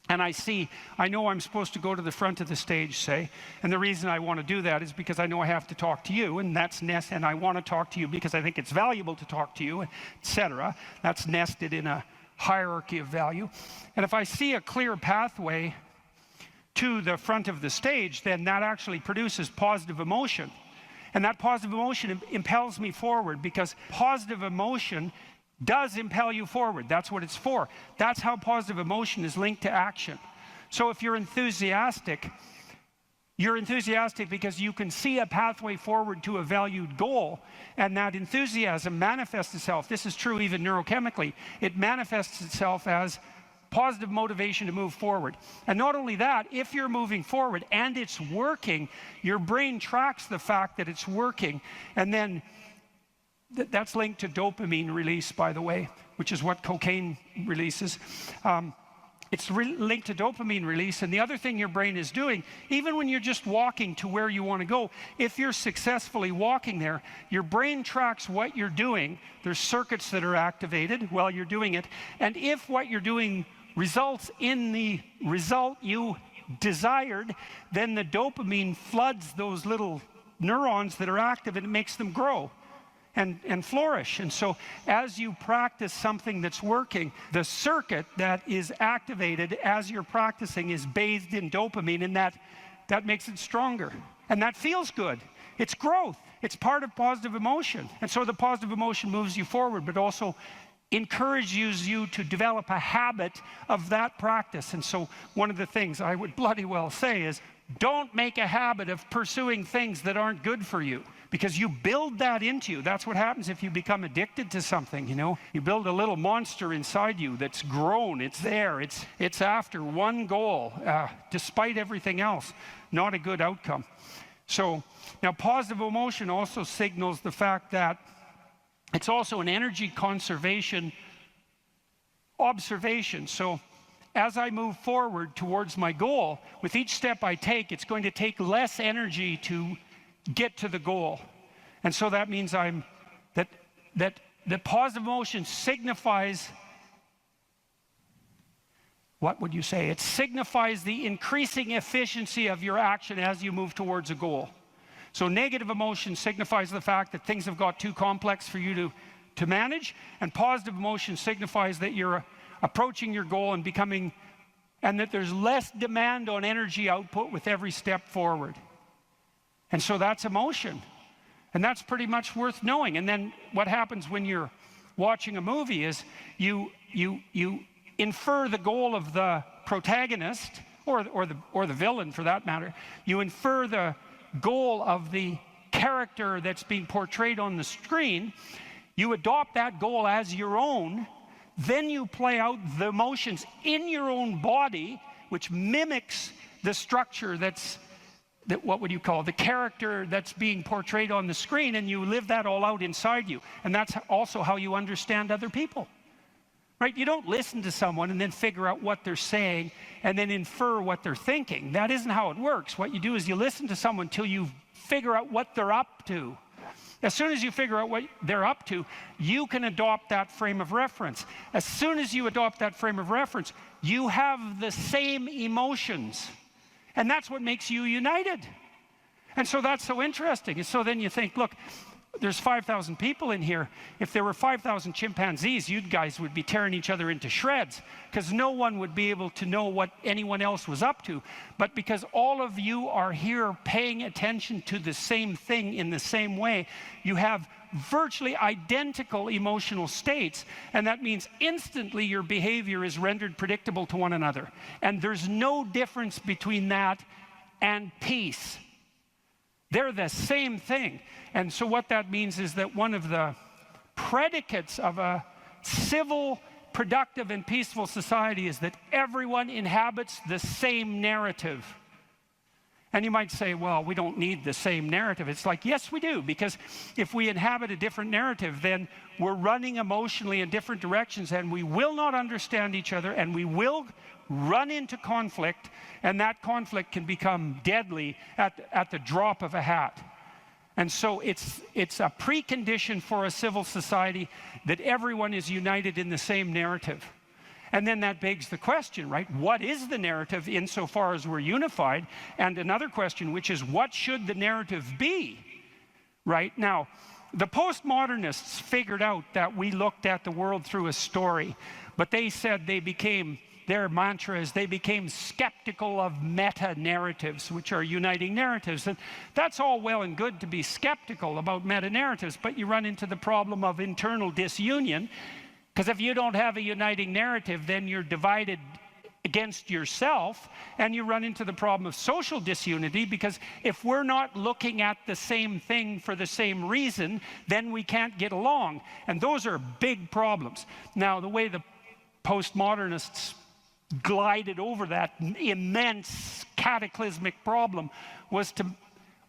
and I know I'm supposed to go to the front of the stage, say, and the reason I want to do that is because I know I have to talk to you, and that's and I want to talk to you because I think it's valuable to talk to you, etc. That's nested in a hierarchy of value. And if I see a clear pathway to the front of the stage, then that actually produces positive emotion. And that positive emotion impels me forward, because positive emotion does impel you forward. That's what it's for. That's how positive emotion is linked to action. So if you're enthusiastic because you can see a pathway forward to a valued goal, and that enthusiasm manifests itself. This is true even neurochemically. It manifests itself as positive motivation to move forward. And not only that, if you're moving forward and it's working, your brain tracks the fact that it's working, and then that's linked to dopamine release, by the way, which is what cocaine releases. It's linked to dopamine release. And the other thing your brain is doing, even when you're just walking to where you want to go, if you're successfully walking there, your brain tracks what you're doing. There's circuits that are activated while you're doing it. And if what you're doing results in the result you desired, then the dopamine floods those little neurons that are active, and it makes them grow and flourish. And so as you practice something that's working, the circuit that is activated as you're practicing is bathed in dopamine, and that makes it stronger. And that feels good. It's growth. It's part of positive emotion. And so the positive emotion moves you forward, but also encourages you to develop a habit of that practice. And so one of the things I would bloody well say is, don't make a habit of pursuing things that aren't good for you, because you build that into you. That's what happens if you become addicted to something, you know. You build a little monster inside you that's grown. It's there. It's after one goal, despite everything else. Not a good outcome. So now positive emotion also signals the fact that it's also an energy conservation observation. So as I move forward towards my goal, with each step I take, it's going to take less energy to get to the goal. And so that means that the positive emotion signifies, what would you say? It signifies the increasing efficiency of your action as you move towards a goal. So negative emotion signifies the fact that things have got too complex for you to manage, and positive emotion signifies that you're approaching your goal and becoming and that there's less demand on energy output with every step forward. And so that's emotion. And that's pretty much worth knowing. And then what happens when you're watching a movie is you infer the goal of the protagonist, or the villain for that matter. You infer the goal of the character that's being portrayed on the screen. You adopt that goal as your own. Then you play out the emotions in your own body, which mimics the structure what would you call the character that's being portrayed on the screen, and you live that all out inside you. And that's also how you understand other people, right? You don't listen to someone and then figure out what they're saying and then infer what they're thinking. That isn't how it works. What you do is you listen to someone till you figure out what they're up to. As soon as you figure out what they're up to, you can adopt that frame of reference. As soon as you adopt that frame of reference, you have the same emotions. And that's what makes you united. And so that's so interesting. And so then you think, look, there's 5,000 people in here. If there were 5,000 chimpanzees, you guys would be tearing each other into shreds, because no one would be able to know what anyone else was up to. But because all of you are here paying attention to the same thing in the same way, you have virtually identical emotional states, and that means instantly your behavior is rendered predictable to one another. And there's no difference between that and peace. They're the same thing. And so what that means is that one of the predicates of a civil, productive, and peaceful society is that everyone inhabits the same narrative. And you might say, well, we don't need the same narrative. It's like, yes, we do, because if we inhabit a different narrative, then we're running emotionally in different directions, and we will not understand each other, and we will run into conflict, and that conflict can become deadly at the drop of a hat. And so it's a precondition for a civil society that everyone is united in the same narrative. And then that begs the question, right? What is the narrative insofar as we're unified? And another question, which is, what should the narrative be? Right? Now, the postmodernists figured out that we looked at the world through a story, but they said their mantra is they became skeptical of meta-narratives, which are uniting narratives. And that's all well and good to be skeptical about meta-narratives, but you run into the problem of internal disunion. Because if you don't have a uniting narrative, then you're divided against yourself, and you run into the problem of social disunity, because if we're not looking at the same thing for the same reason, then we can't get along. And those are big problems. Now, the way the postmodernists glided over that immense cataclysmic problem was to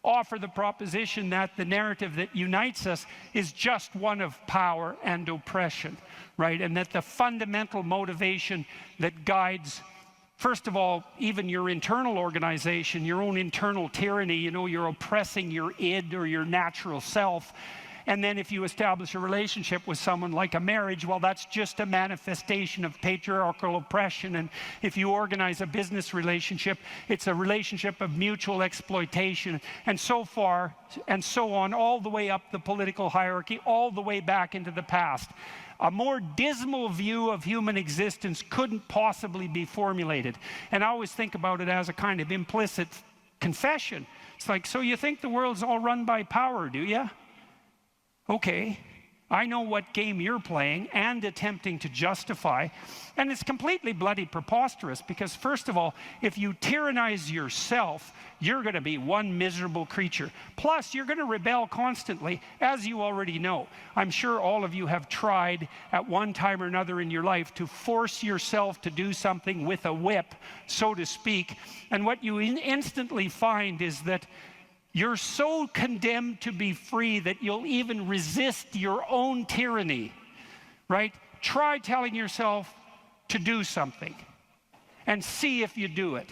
offer the proposition that the narrative that unites us is just one of power and oppression, right? And that the fundamental motivation that guides, first of all, even your internal organization, your own internal tyranny, you're oppressing your id or your natural self. And then if you establish a relationship with someone like a marriage, well, that's just a manifestation of patriarchal oppression. And if you organize a business relationship, it's a relationship of mutual exploitation, and so far and so on, all the way up the political hierarchy, all the way back into the past. A more dismal view of human existence couldn't possibly be formulated. And I always think about it as a kind of implicit confession. It's like, so you think the world's all run by power, do you? Okay, I know what game you're playing and attempting to justify, and it's completely bloody preposterous, because first of all, if you tyrannize yourself, you're going to be one miserable creature. Plus, you're going to rebel constantly, as you already know. I'm sure all of you have tried at one time or another in your life to force yourself to do something with a whip, so to speak, and what you instantly find is that you're so condemned to be free that you'll even resist your own tyranny, right? Try telling yourself to do something and see if you do it.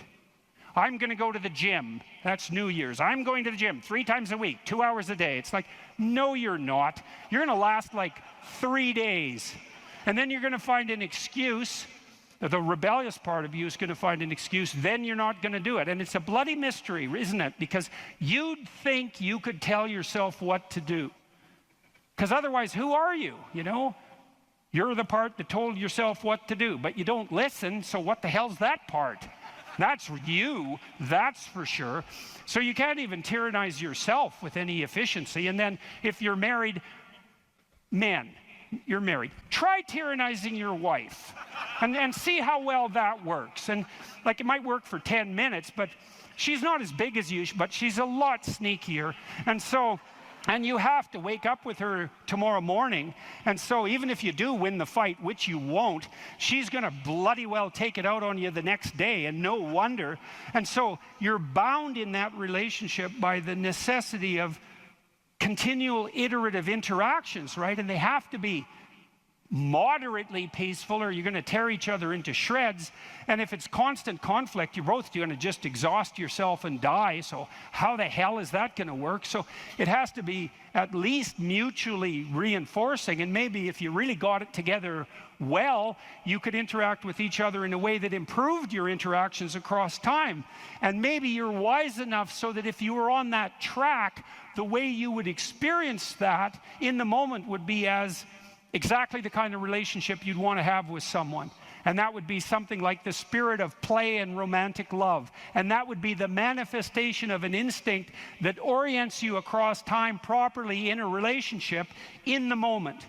I'm going to go to the gym. That's New Year's. I'm going to the gym 3 times a week, 2 hours a day. It's like, no, you're not. You're going to last like 3 days. And then you're going to find an excuse. The rebellious part of you is going to find an excuse, then you're not going to do it. And it's a bloody mystery, isn't it? Because you'd think you could tell yourself what to do. Because otherwise, who are you, You're You're the part that told yourself what to do, but you don't listen, so what the hell's that part? That's you, that's for sure. So you can't even tyrannize yourself with any efficiency. And then if you're married, men, you're married, try tyrannizing your wife and see how well that works. And like, it might work for 10 minutes, but she's not as big as you, but she's a lot sneakier. And you have to wake up with her tomorrow morning. And so even if you do win the fight, which you won't, she's going to bloody well take it out on you the next day, and no wonder. And so you're bound in that relationship by the necessity of continual iterative interactions, right? And they have to be moderately peaceful, or you're going to tear each other into shreds. And if it's constant conflict, you're both going to just exhaust yourself and die. So how the hell is that going to work? So it has to be at least mutually reinforcing. And maybe if you really got it together well, you could interact with each other in a way that improved your interactions across time. And maybe you're wise enough so that if you were on that track, the way you would experience that in the moment would be as exactly the kind of relationship you'd want to have with someone. And that would be something like the spirit of play and romantic love. And that would be the manifestation of an instinct that orients you across time properly in a relationship in the moment.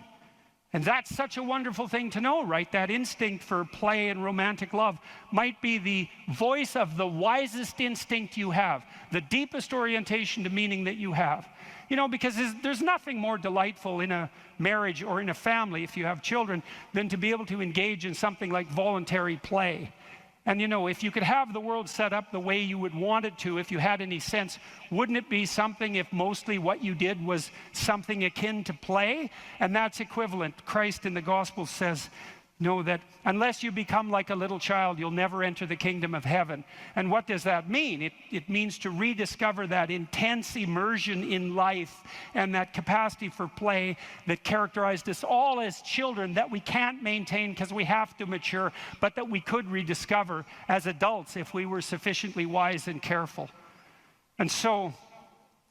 And that's such a wonderful thing to know, right? That instinct for play and romantic love might be the voice of the wisest instinct you have, the deepest orientation to meaning that you have. You know, because there's nothing more delightful in a marriage or in a family, if you have children, than to be able to engage in something like voluntary play. And you know, if you could have the world set up the way you would want it to, if you had any sense, wouldn't it be something if mostly what you did was something akin to play? And that's equivalent. Christ in the gospel says, know that unless you become like a little child, you'll never enter the kingdom of heaven. And what does that mean? It means to rediscover that intense immersion in life and that capacity for play that characterized us all as children that we can't maintain because we have to mature, but that we could rediscover as adults if we were sufficiently wise and careful. And so,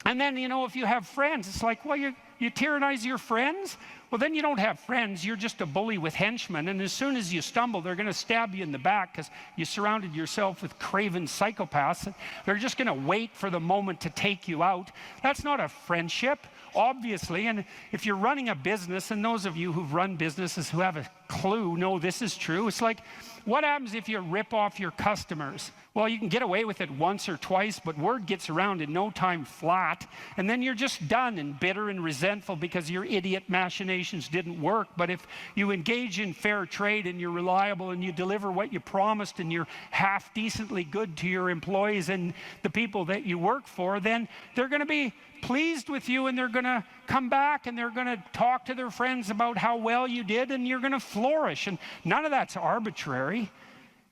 and then, you know, if you have friends, it's like, well, you tyrannize your friends? Well, then you don't have friends. You're just a bully with henchmen. And as soon as you stumble, they're going to stab you in the back because you surrounded yourself with craven psychopaths. And they're just going to wait for the moment to take you out. That's not a friendship, obviously. And if you're running a business, and those of you who've run businesses who have a clue know this is true, it's like, what happens if you rip off your customers? Well, you can get away with it once or twice, but word gets around in no time flat, and then you're just done and bitter and resentful because your idiot machinations didn't work. But if you engage in fair trade and you're reliable and you deliver what you promised and you're half decently good to your employees and the people that you work for, then they're going to be pleased with you, and they're going to come back and they're going to talk to their friends about how well you did, and you're going to flourish. And none of that's arbitrary.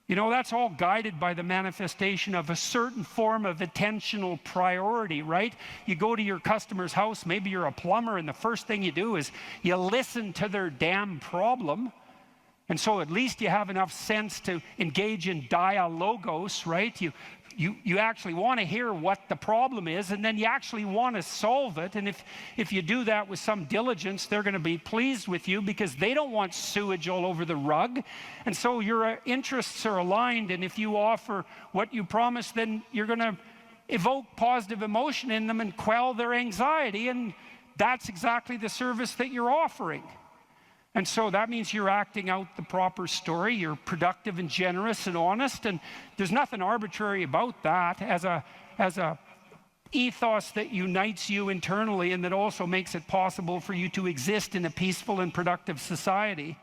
You know, that's all guided by the manifestation of a certain form of attentional priority, right? You go to your customer's house, maybe you're a plumber, and the first thing you do is you listen to their damn problem. And so at least you have enough sense to engage in dialogos, right? You actually want to hear what the problem is, and then you actually want to solve it. And if you do that with some diligence, they're going to be pleased with you because they don't want sewage all over the rug. And so your interests are aligned, and if you offer what you promise, then you're going to evoke positive emotion in them and quell their anxiety, and that's exactly the service that you're offering. And so that means you're acting out the proper story. You're productive and generous and honest, and there's nothing arbitrary about that as a ethos that unites you internally and that also makes it possible for you to exist in a peaceful and productive society.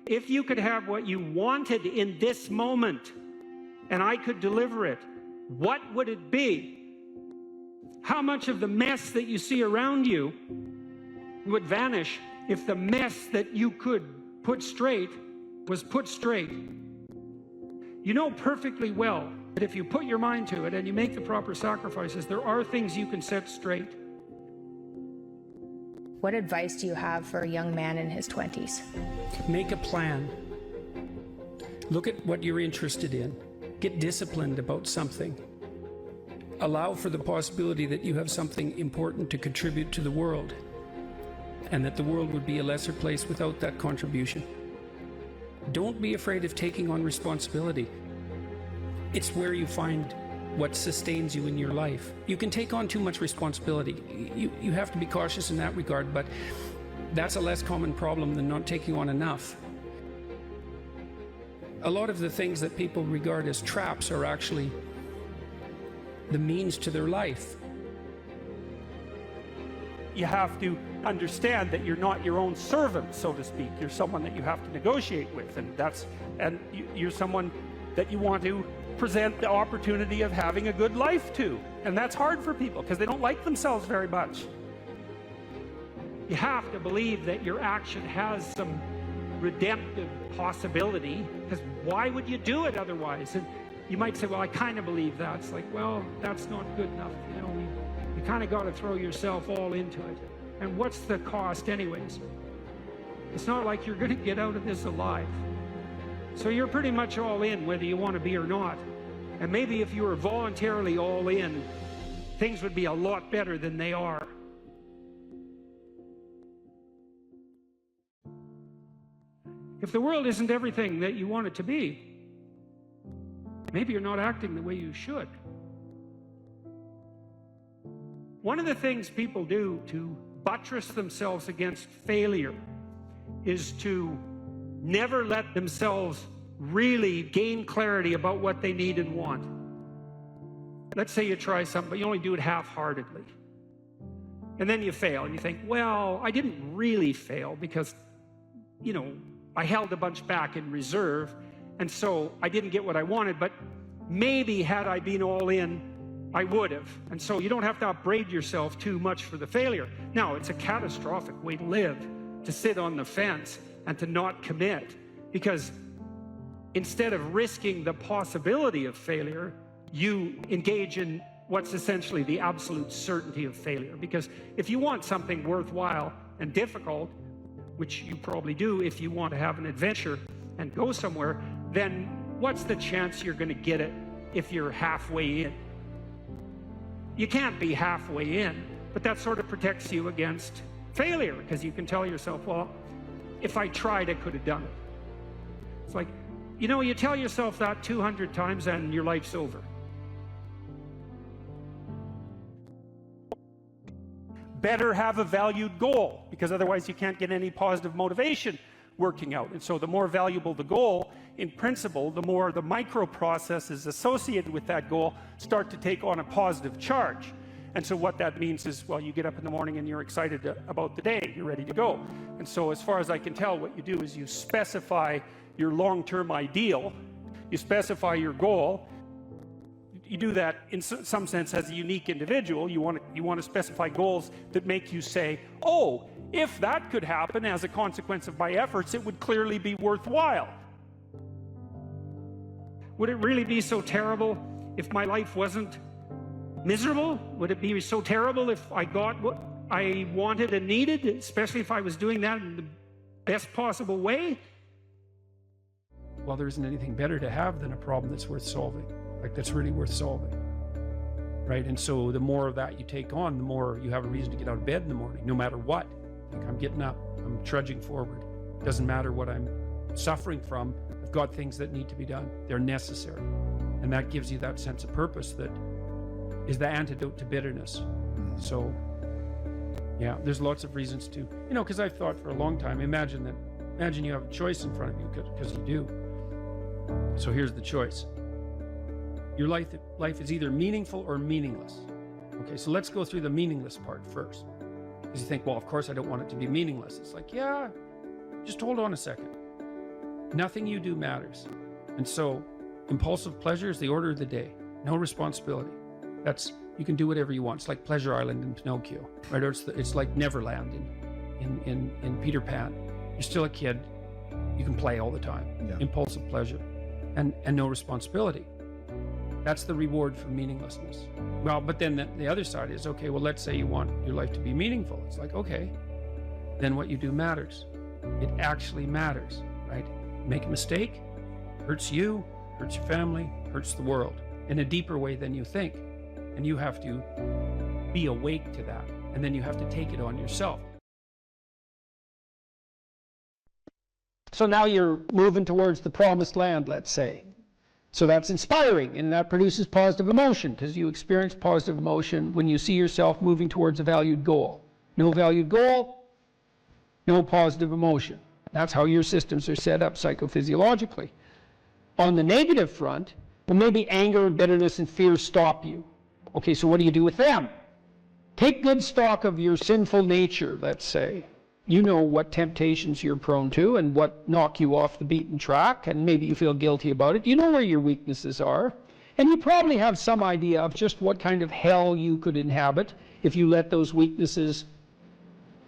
If you could have what you wanted in this moment, and I could deliver it, what would it be? How much of the mess that you see around you would vanish if the mess that you could put straight was put straight? You know perfectly well that if you put your mind to it and you make the proper sacrifices, there are things you can set straight. What advice do you have for a young man in his 20s? Make a plan. Look at what you're interested in. Get disciplined about something. Allow for the possibility that you have something important to contribute to the world, and that the world would be a lesser place without that contribution. Don't be afraid of taking on responsibility. It's where you find what sustains you in your life. You can take on too much responsibility. You have to be cautious in that regard, but that's a less common problem than not taking on enough. A lot of the things that people regard as traps are actually the means to their life. You have to understand that you're not your own servant, so to speak. You're someone that you have to negotiate with, and you're someone that you want to present the opportunity of having a good life to. And that's hard for people because they don't like themselves very much. You have to believe that your action has some redemptive possibility, because why would you do it otherwise? And you might say, well, I kind of believe that. It's like, well, that's not good enough. You know, you kind of got to throw yourself all into it. And what's the cost anyways? It's not like you're going to get out of this alive. So you're pretty much all in, whether you want to be or not. And maybe if you were voluntarily all in, things would be a lot better than they are. If the world isn't everything that you want it to be, maybe you're not acting the way you should. One of the things people do to buttress themselves against failure is to never let themselves really gain clarity about what they need and want. Let's say you try something, but you only do it half-heartedly. And then you fail, and you think, well, I didn't really fail because, you know, I held a bunch back in reserve, and so I didn't get what I wanted, but maybe had I been all in, I would have. And so you don't have to upbraid yourself too much for the failure. Now, it's a catastrophic way to live, to sit on the fence and to not commit, because instead of risking the possibility of failure, you engage in what's essentially the absolute certainty of failure. Because if you want something worthwhile and difficult, which you probably do if you want to have an adventure and go somewhere, then what's the chance you're going to get it if you're halfway in? You can't be halfway in, but that sort of protects you against failure, because you can tell yourself, well, if I tried, I could have done it. It's like, you know, you tell yourself that 200 times and your life's over. Better have a valued goal, because otherwise you can't get any positive motivation working out. And so the more valuable the goal, in principle, the more the micro processes associated with that goal start to take on a positive charge. And so what that means is, well, you get up in the morning and you're excited about the day, you're ready to go. And so as far as I can tell, what you do is you specify your long-term ideal, you specify your goal. You do that in some sense as a unique individual. You want to specify goals that make you say, oh, if that could happen as a consequence of my efforts, it would clearly be worthwhile. Would it really be so terrible if my life wasn't miserable? Would it be so terrible if I got what I wanted and needed, especially if I was doing that in the best possible way? Well, there isn't anything better to have than a problem that's worth solving, like that's really worth solving, right? And so the more of that you take on, the more you have a reason to get out of bed in the morning, no matter what. Like, I'm getting up, I'm trudging forward. Doesn't matter what I'm suffering from, I've got things that need to be done. They're necessary. And that gives you that sense of purpose that is the antidote to bitterness. So, yeah, there's lots of reasons to, you know, because I've thought for a long time, imagine you have a choice in front of you, because you do. So here's the choice. Your life is either meaningful or meaningless. Okay, so let's go through the meaningless part first. Because you think, well, of course I don't want it to be meaningless. It's like, yeah, just hold on a second. Nothing you do matters. And so impulsive pleasure is the order of the day. No responsibility. You can do whatever you want. It's like Pleasure Island in Pinocchio, right? Or it's like Neverland in Peter Pan. You're still a kid. You can play all the time. Yeah. Impulsive pleasure and no responsibility. That's the reward for meaninglessness. Well, but then the other side is, okay, well, let's say you want your life to be meaningful. It's like, okay, then what you do matters. It actually matters, right? Make a mistake, hurts you, hurts your family, hurts the world in a deeper way than you think. And you have to be awake to that. And then you have to take it on yourself. So now you're moving towards the promised land, let's say. So that's inspiring, and that produces positive emotion, because you experience positive emotion when you see yourself moving towards a valued goal. No valued goal, no positive emotion. That's how your systems are set up psychophysiologically. On the negative front, well, maybe anger and bitterness and fear stop you. Okay, so what do you do with them? Take good stock of your sinful nature, let's say. You know what temptations you're prone to and what knock you off the beaten track, and maybe you feel guilty about it. You know where your weaknesses are, and you probably have some idea of just what kind of hell you could inhabit if you let those weaknesses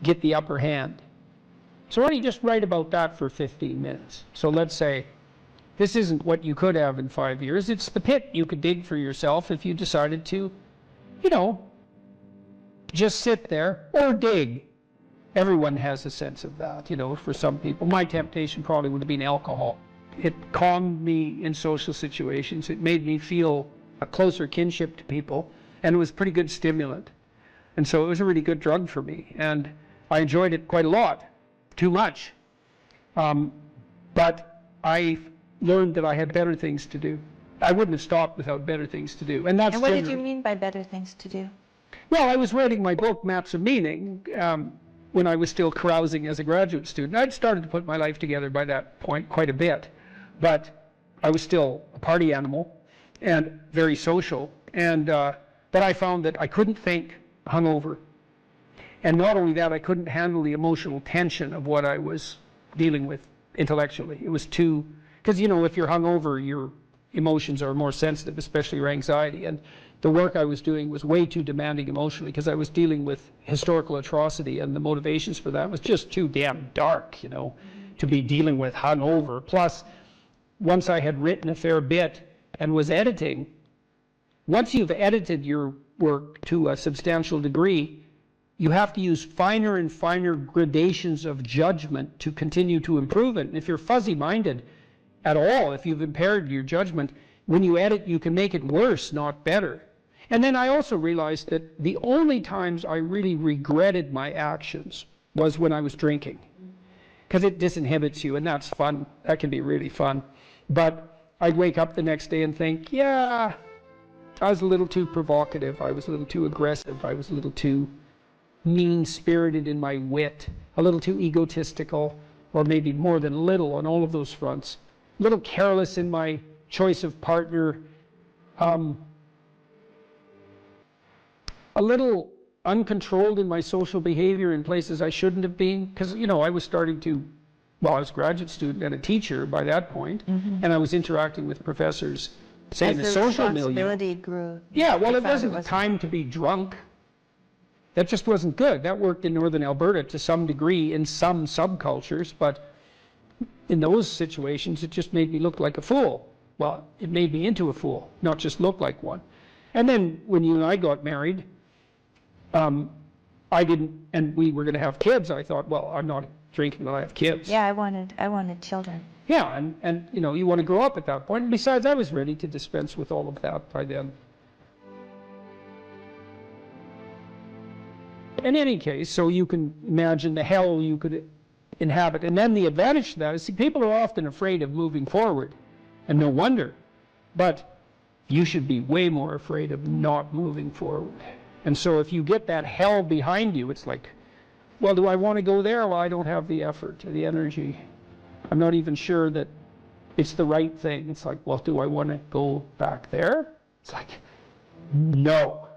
get the upper hand. So why don't you just write about that for 15 minutes? So let's say this isn't what you could have in 5 years. It's the pit you could dig for yourself if you decided to, you know, just sit there or dig. Everyone has a sense of that, you know, for some people. My temptation probably would have been alcohol. It calmed me in social situations. It made me feel a closer kinship to people, and it was a pretty good stimulant. And so it was a really good drug for me, and I enjoyed it quite a lot, too much. But I learned that I had better things to do. I wouldn't have stopped without better things to do. And that's And what did you mean by better things to do? Well, I was writing my book, Maps of Meaning, when I was still carousing as a graduate student. I'd started to put my life together by that point quite a bit, but I was still a party animal and very social. And but I found that I couldn't think hungover. And not only that, I couldn't handle the emotional tension of what I was dealing with intellectually. It was too, because you know, if you're hungover, your emotions are more sensitive, especially your anxiety. And the work I was doing was way too demanding emotionally, because I was dealing with historical atrocity, and the motivations for that was just too damn dark, you know, to be dealing with hungover. Plus, once I had written a fair bit and was editing, once you've edited your work to a substantial degree, you have to use finer and finer gradations of judgment to continue to improve it. And if you're fuzzy-minded at all, if you've impaired your judgment, when you edit, you can make it worse, not better. And then I also realized that the only times I really regretted my actions was when I was drinking, because it disinhibits you, and that's fun. That can be really fun. But I'd wake up the next day and think, yeah, I was a little too provocative. I was a little too aggressive. I was a little too mean-spirited in my wit, a little too egotistical, or maybe more than a little on all of those fronts. A little careless in my choice of partner, a little uncontrolled in my social behavior in places I shouldn't have been, because, you know, I was starting to, well, I was a graduate student and a teacher by that point, and I was interacting with professors, say, in the social milieu. Responsibility grew. Yeah, well, it wasn't wasn't time to be drunk. That just wasn't good. That worked in northern Alberta to some degree in some subcultures, but in those situations, it just made me look like a fool. Well, it made me into a fool, not just look like one. And then when you and I got married, I didn't, and we were going to have kids. I thought, well, I'm not drinking when I have kids. Yeah, I wanted children. Yeah, and you know, you want to grow up at that point. And besides, I was ready to dispense with all of that by then. In any case, so you can imagine the hell you could inhabit. And then the advantage to that is, see, people are often afraid of moving forward, and no wonder. But you should be way more afraid of not moving forward. And so if you get that hell behind you, it's like, well, do I want to go there? Well, I don't have the effort or the energy. I'm not even sure that it's the right thing. It's like, well, do I want to go back there? It's like, no,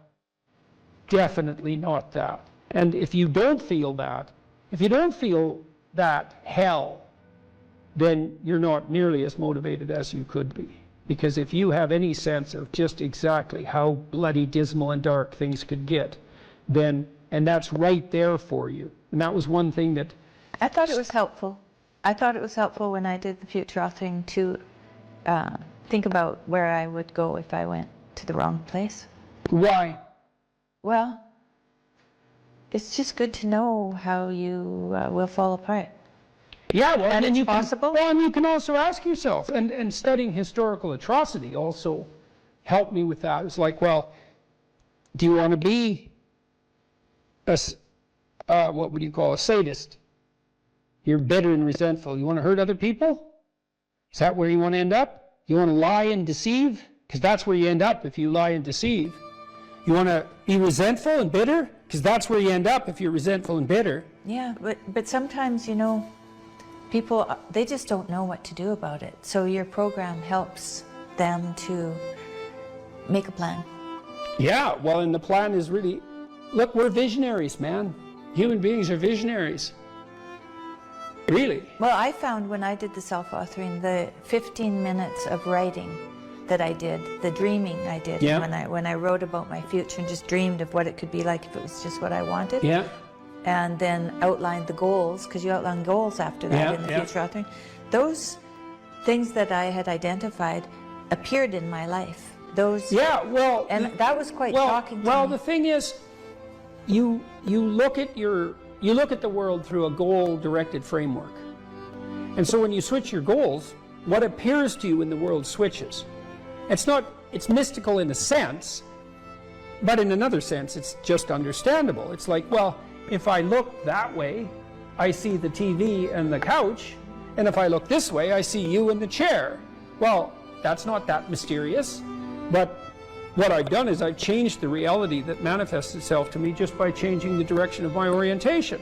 definitely not that. And if you don't feel that, hell, then you're not nearly as motivated as you could be. Because if you have any sense of just exactly how bloody dismal and dark things could get, then, and that's right there for you. And that was one thing that... I thought it was helpful. I thought it was helpful when I did the future authoring to think about where I would go if I went to the wrong place. Why? Well, it's just good to know how you will fall apart. Yeah, well, and then it's you possible. Well, and you can also ask yourself, and studying historical atrocity also helped me with that. It's like, well, Do you want to be what would you call a sadist? You're bitter and resentful. You want to hurt other people? Is that where you want to end up? You want to lie and deceive? Because that's where you end up if you lie and deceive. You want to be resentful and bitter? Because that's where you end up if you're resentful and bitter. Yeah, but sometimes, you know, people, they just don't know what to do about it. So your program helps them to make a plan. Yeah, well, and the plan is really, look, we're visionaries, man. Human beings are visionaries. Really. Well, I found when I did the self-authoring, the 15 minutes of writing that I did, the dreaming I did, Yeah. when I wrote about my future and just dreamed of what it could be like if it was just what I wanted. Yeah. And then outlined the goals, because you outline goals after that Yeah, in the yeah. future authoring. Those things that I had identified appeared in my life. Those, Yeah, well, and that was quite shocking to well, me. the thing is, you look at the world through a goal-directed framework, and so when you switch your goals, what appears to you in the world switches. It's mystical in a sense, but in another sense, it's just understandable. It's like, well, if I look that way, I see the TV and the couch, and if I look this way, I see you in the chair. Well, that's not that mysterious, but what I've done is I've changed the reality that manifests itself to me just by changing the direction of my orientation.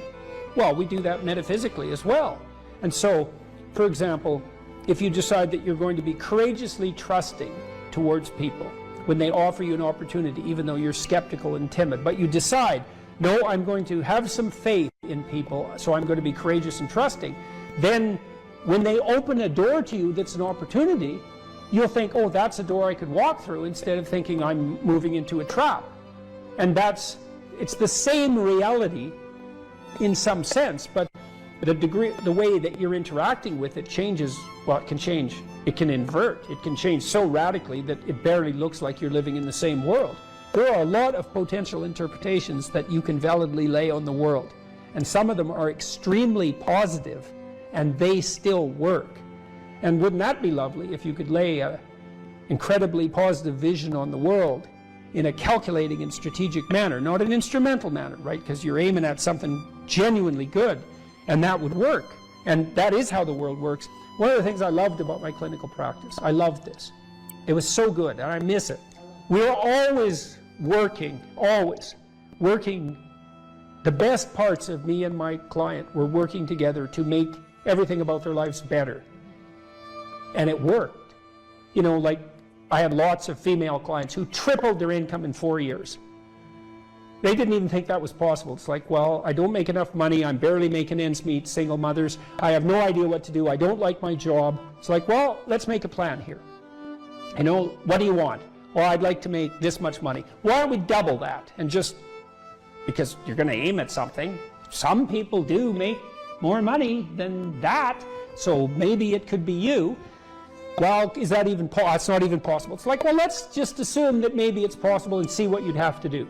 Well, we do that metaphysically as well. And so, for example, if you decide that you're going to be courageously trusting towards people when they offer you an opportunity, even though you're skeptical and timid, but you decide, no, I'm going to have some faith in people, so I'm going to be courageous and trusting, then when they open a door to you that's an opportunity, you'll think, oh, that's a door I could walk through, instead of thinking I'm moving into a trap. And it's the same reality in some sense, but the way that you're interacting with it changes. Well, it can change. It can invert. It can change so radically that it barely looks like you're living in the same world. There are a lot of potential interpretations that you can validly lay on the world, and some of them are extremely positive, and they still work. And wouldn't that be lovely if you could lay an incredibly positive vision on the world in a calculating and strategic manner, not an instrumental manner, right? Because you're aiming at something genuinely good, and that would work. And that is how the world works. One of the things I loved about my clinical practice, I loved this. It was so good, and I miss it. We're always working. The best parts of me and my client were working together to make everything about their lives better. And it worked. You know, like I had lots of female clients who tripled their income in 4 years. They didn't even think that was possible. It's like, well, I don't make enough money. I'm barely making ends meet, single mothers. I have no idea what to do. I don't like my job. It's like, well, let's make a plan here. You know, what do you want? Well, I'd like to make this much money. Why don't we double that? And just, because you're going to aim at something. Some people do make more money than that, so maybe it could be you. Well, is that even possible? It's not even possible. It's like, well, let's just assume that maybe it's possible and see what you'd have to do.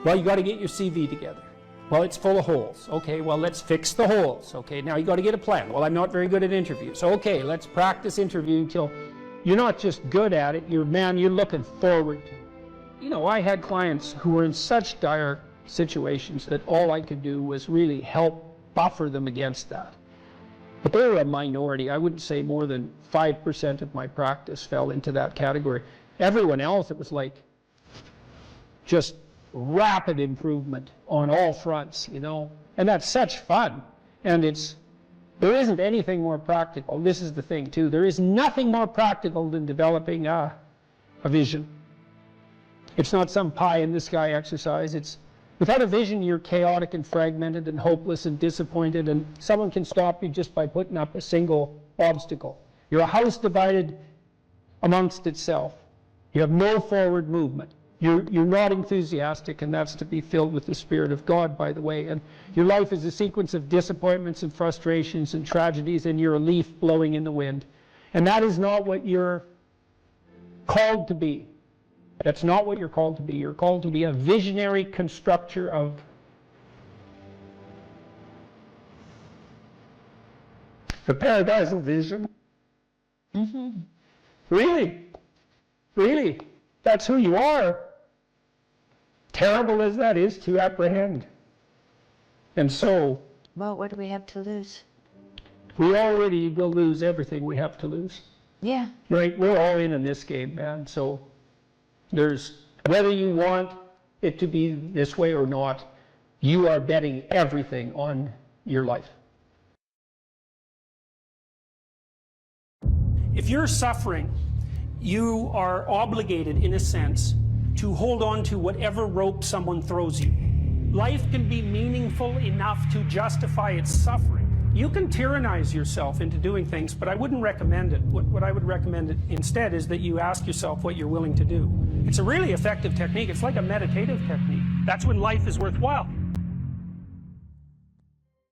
Well, you got to get your CV together. Well, it's full of holes. Okay, well, let's fix the holes. Okay, now you got to get a plan. Well, I'm not very good at interviews. Okay, let's practice interviewing till you're not just good at it, you're looking forward to it. You know, I had clients who were in such dire situations that all I could do was really help buffer them against that. But they were a minority. I wouldn't say more than 5% of my practice fell into that category. Everyone else, it was like just rapid improvement on all fronts, you know. And that's such fun. And there isn't anything more practical. This is the thing, too. There is nothing more practical than developing a vision. It's not some pie-in-the-sky exercise. Without a vision, you're chaotic and fragmented and hopeless and disappointed, and someone can stop you just by putting up a single obstacle. You're a house divided amongst itself. You have no forward movement. You're not enthusiastic, and that's to be filled with the Spirit of God, by the way. And your life is a sequence of disappointments and frustrations and tragedies, and you're a leaf blowing in the wind. And that is not what you're called to be. That's not what you're called to be. You're called to be a visionary constructor of the paradisal vision. Mm-hmm. Really? Really? That's who you are. terrible as that is to apprehend. And so, Well, what do we have to lose? we already will lose everything we have to lose. Yeah. Right? We're all in this game, man. So there's, whether you want it to be this way or not, you are betting everything on your life. If you're suffering, you are obligated, in a sense, to hold on to whatever rope someone throws you. Life can be meaningful enough to justify its suffering. You can tyrannize yourself into doing things, but I wouldn't recommend it. What I would recommend instead is that you ask yourself what you're willing to do. It's a really effective technique. It's like a meditative technique. That's when life is worthwhile.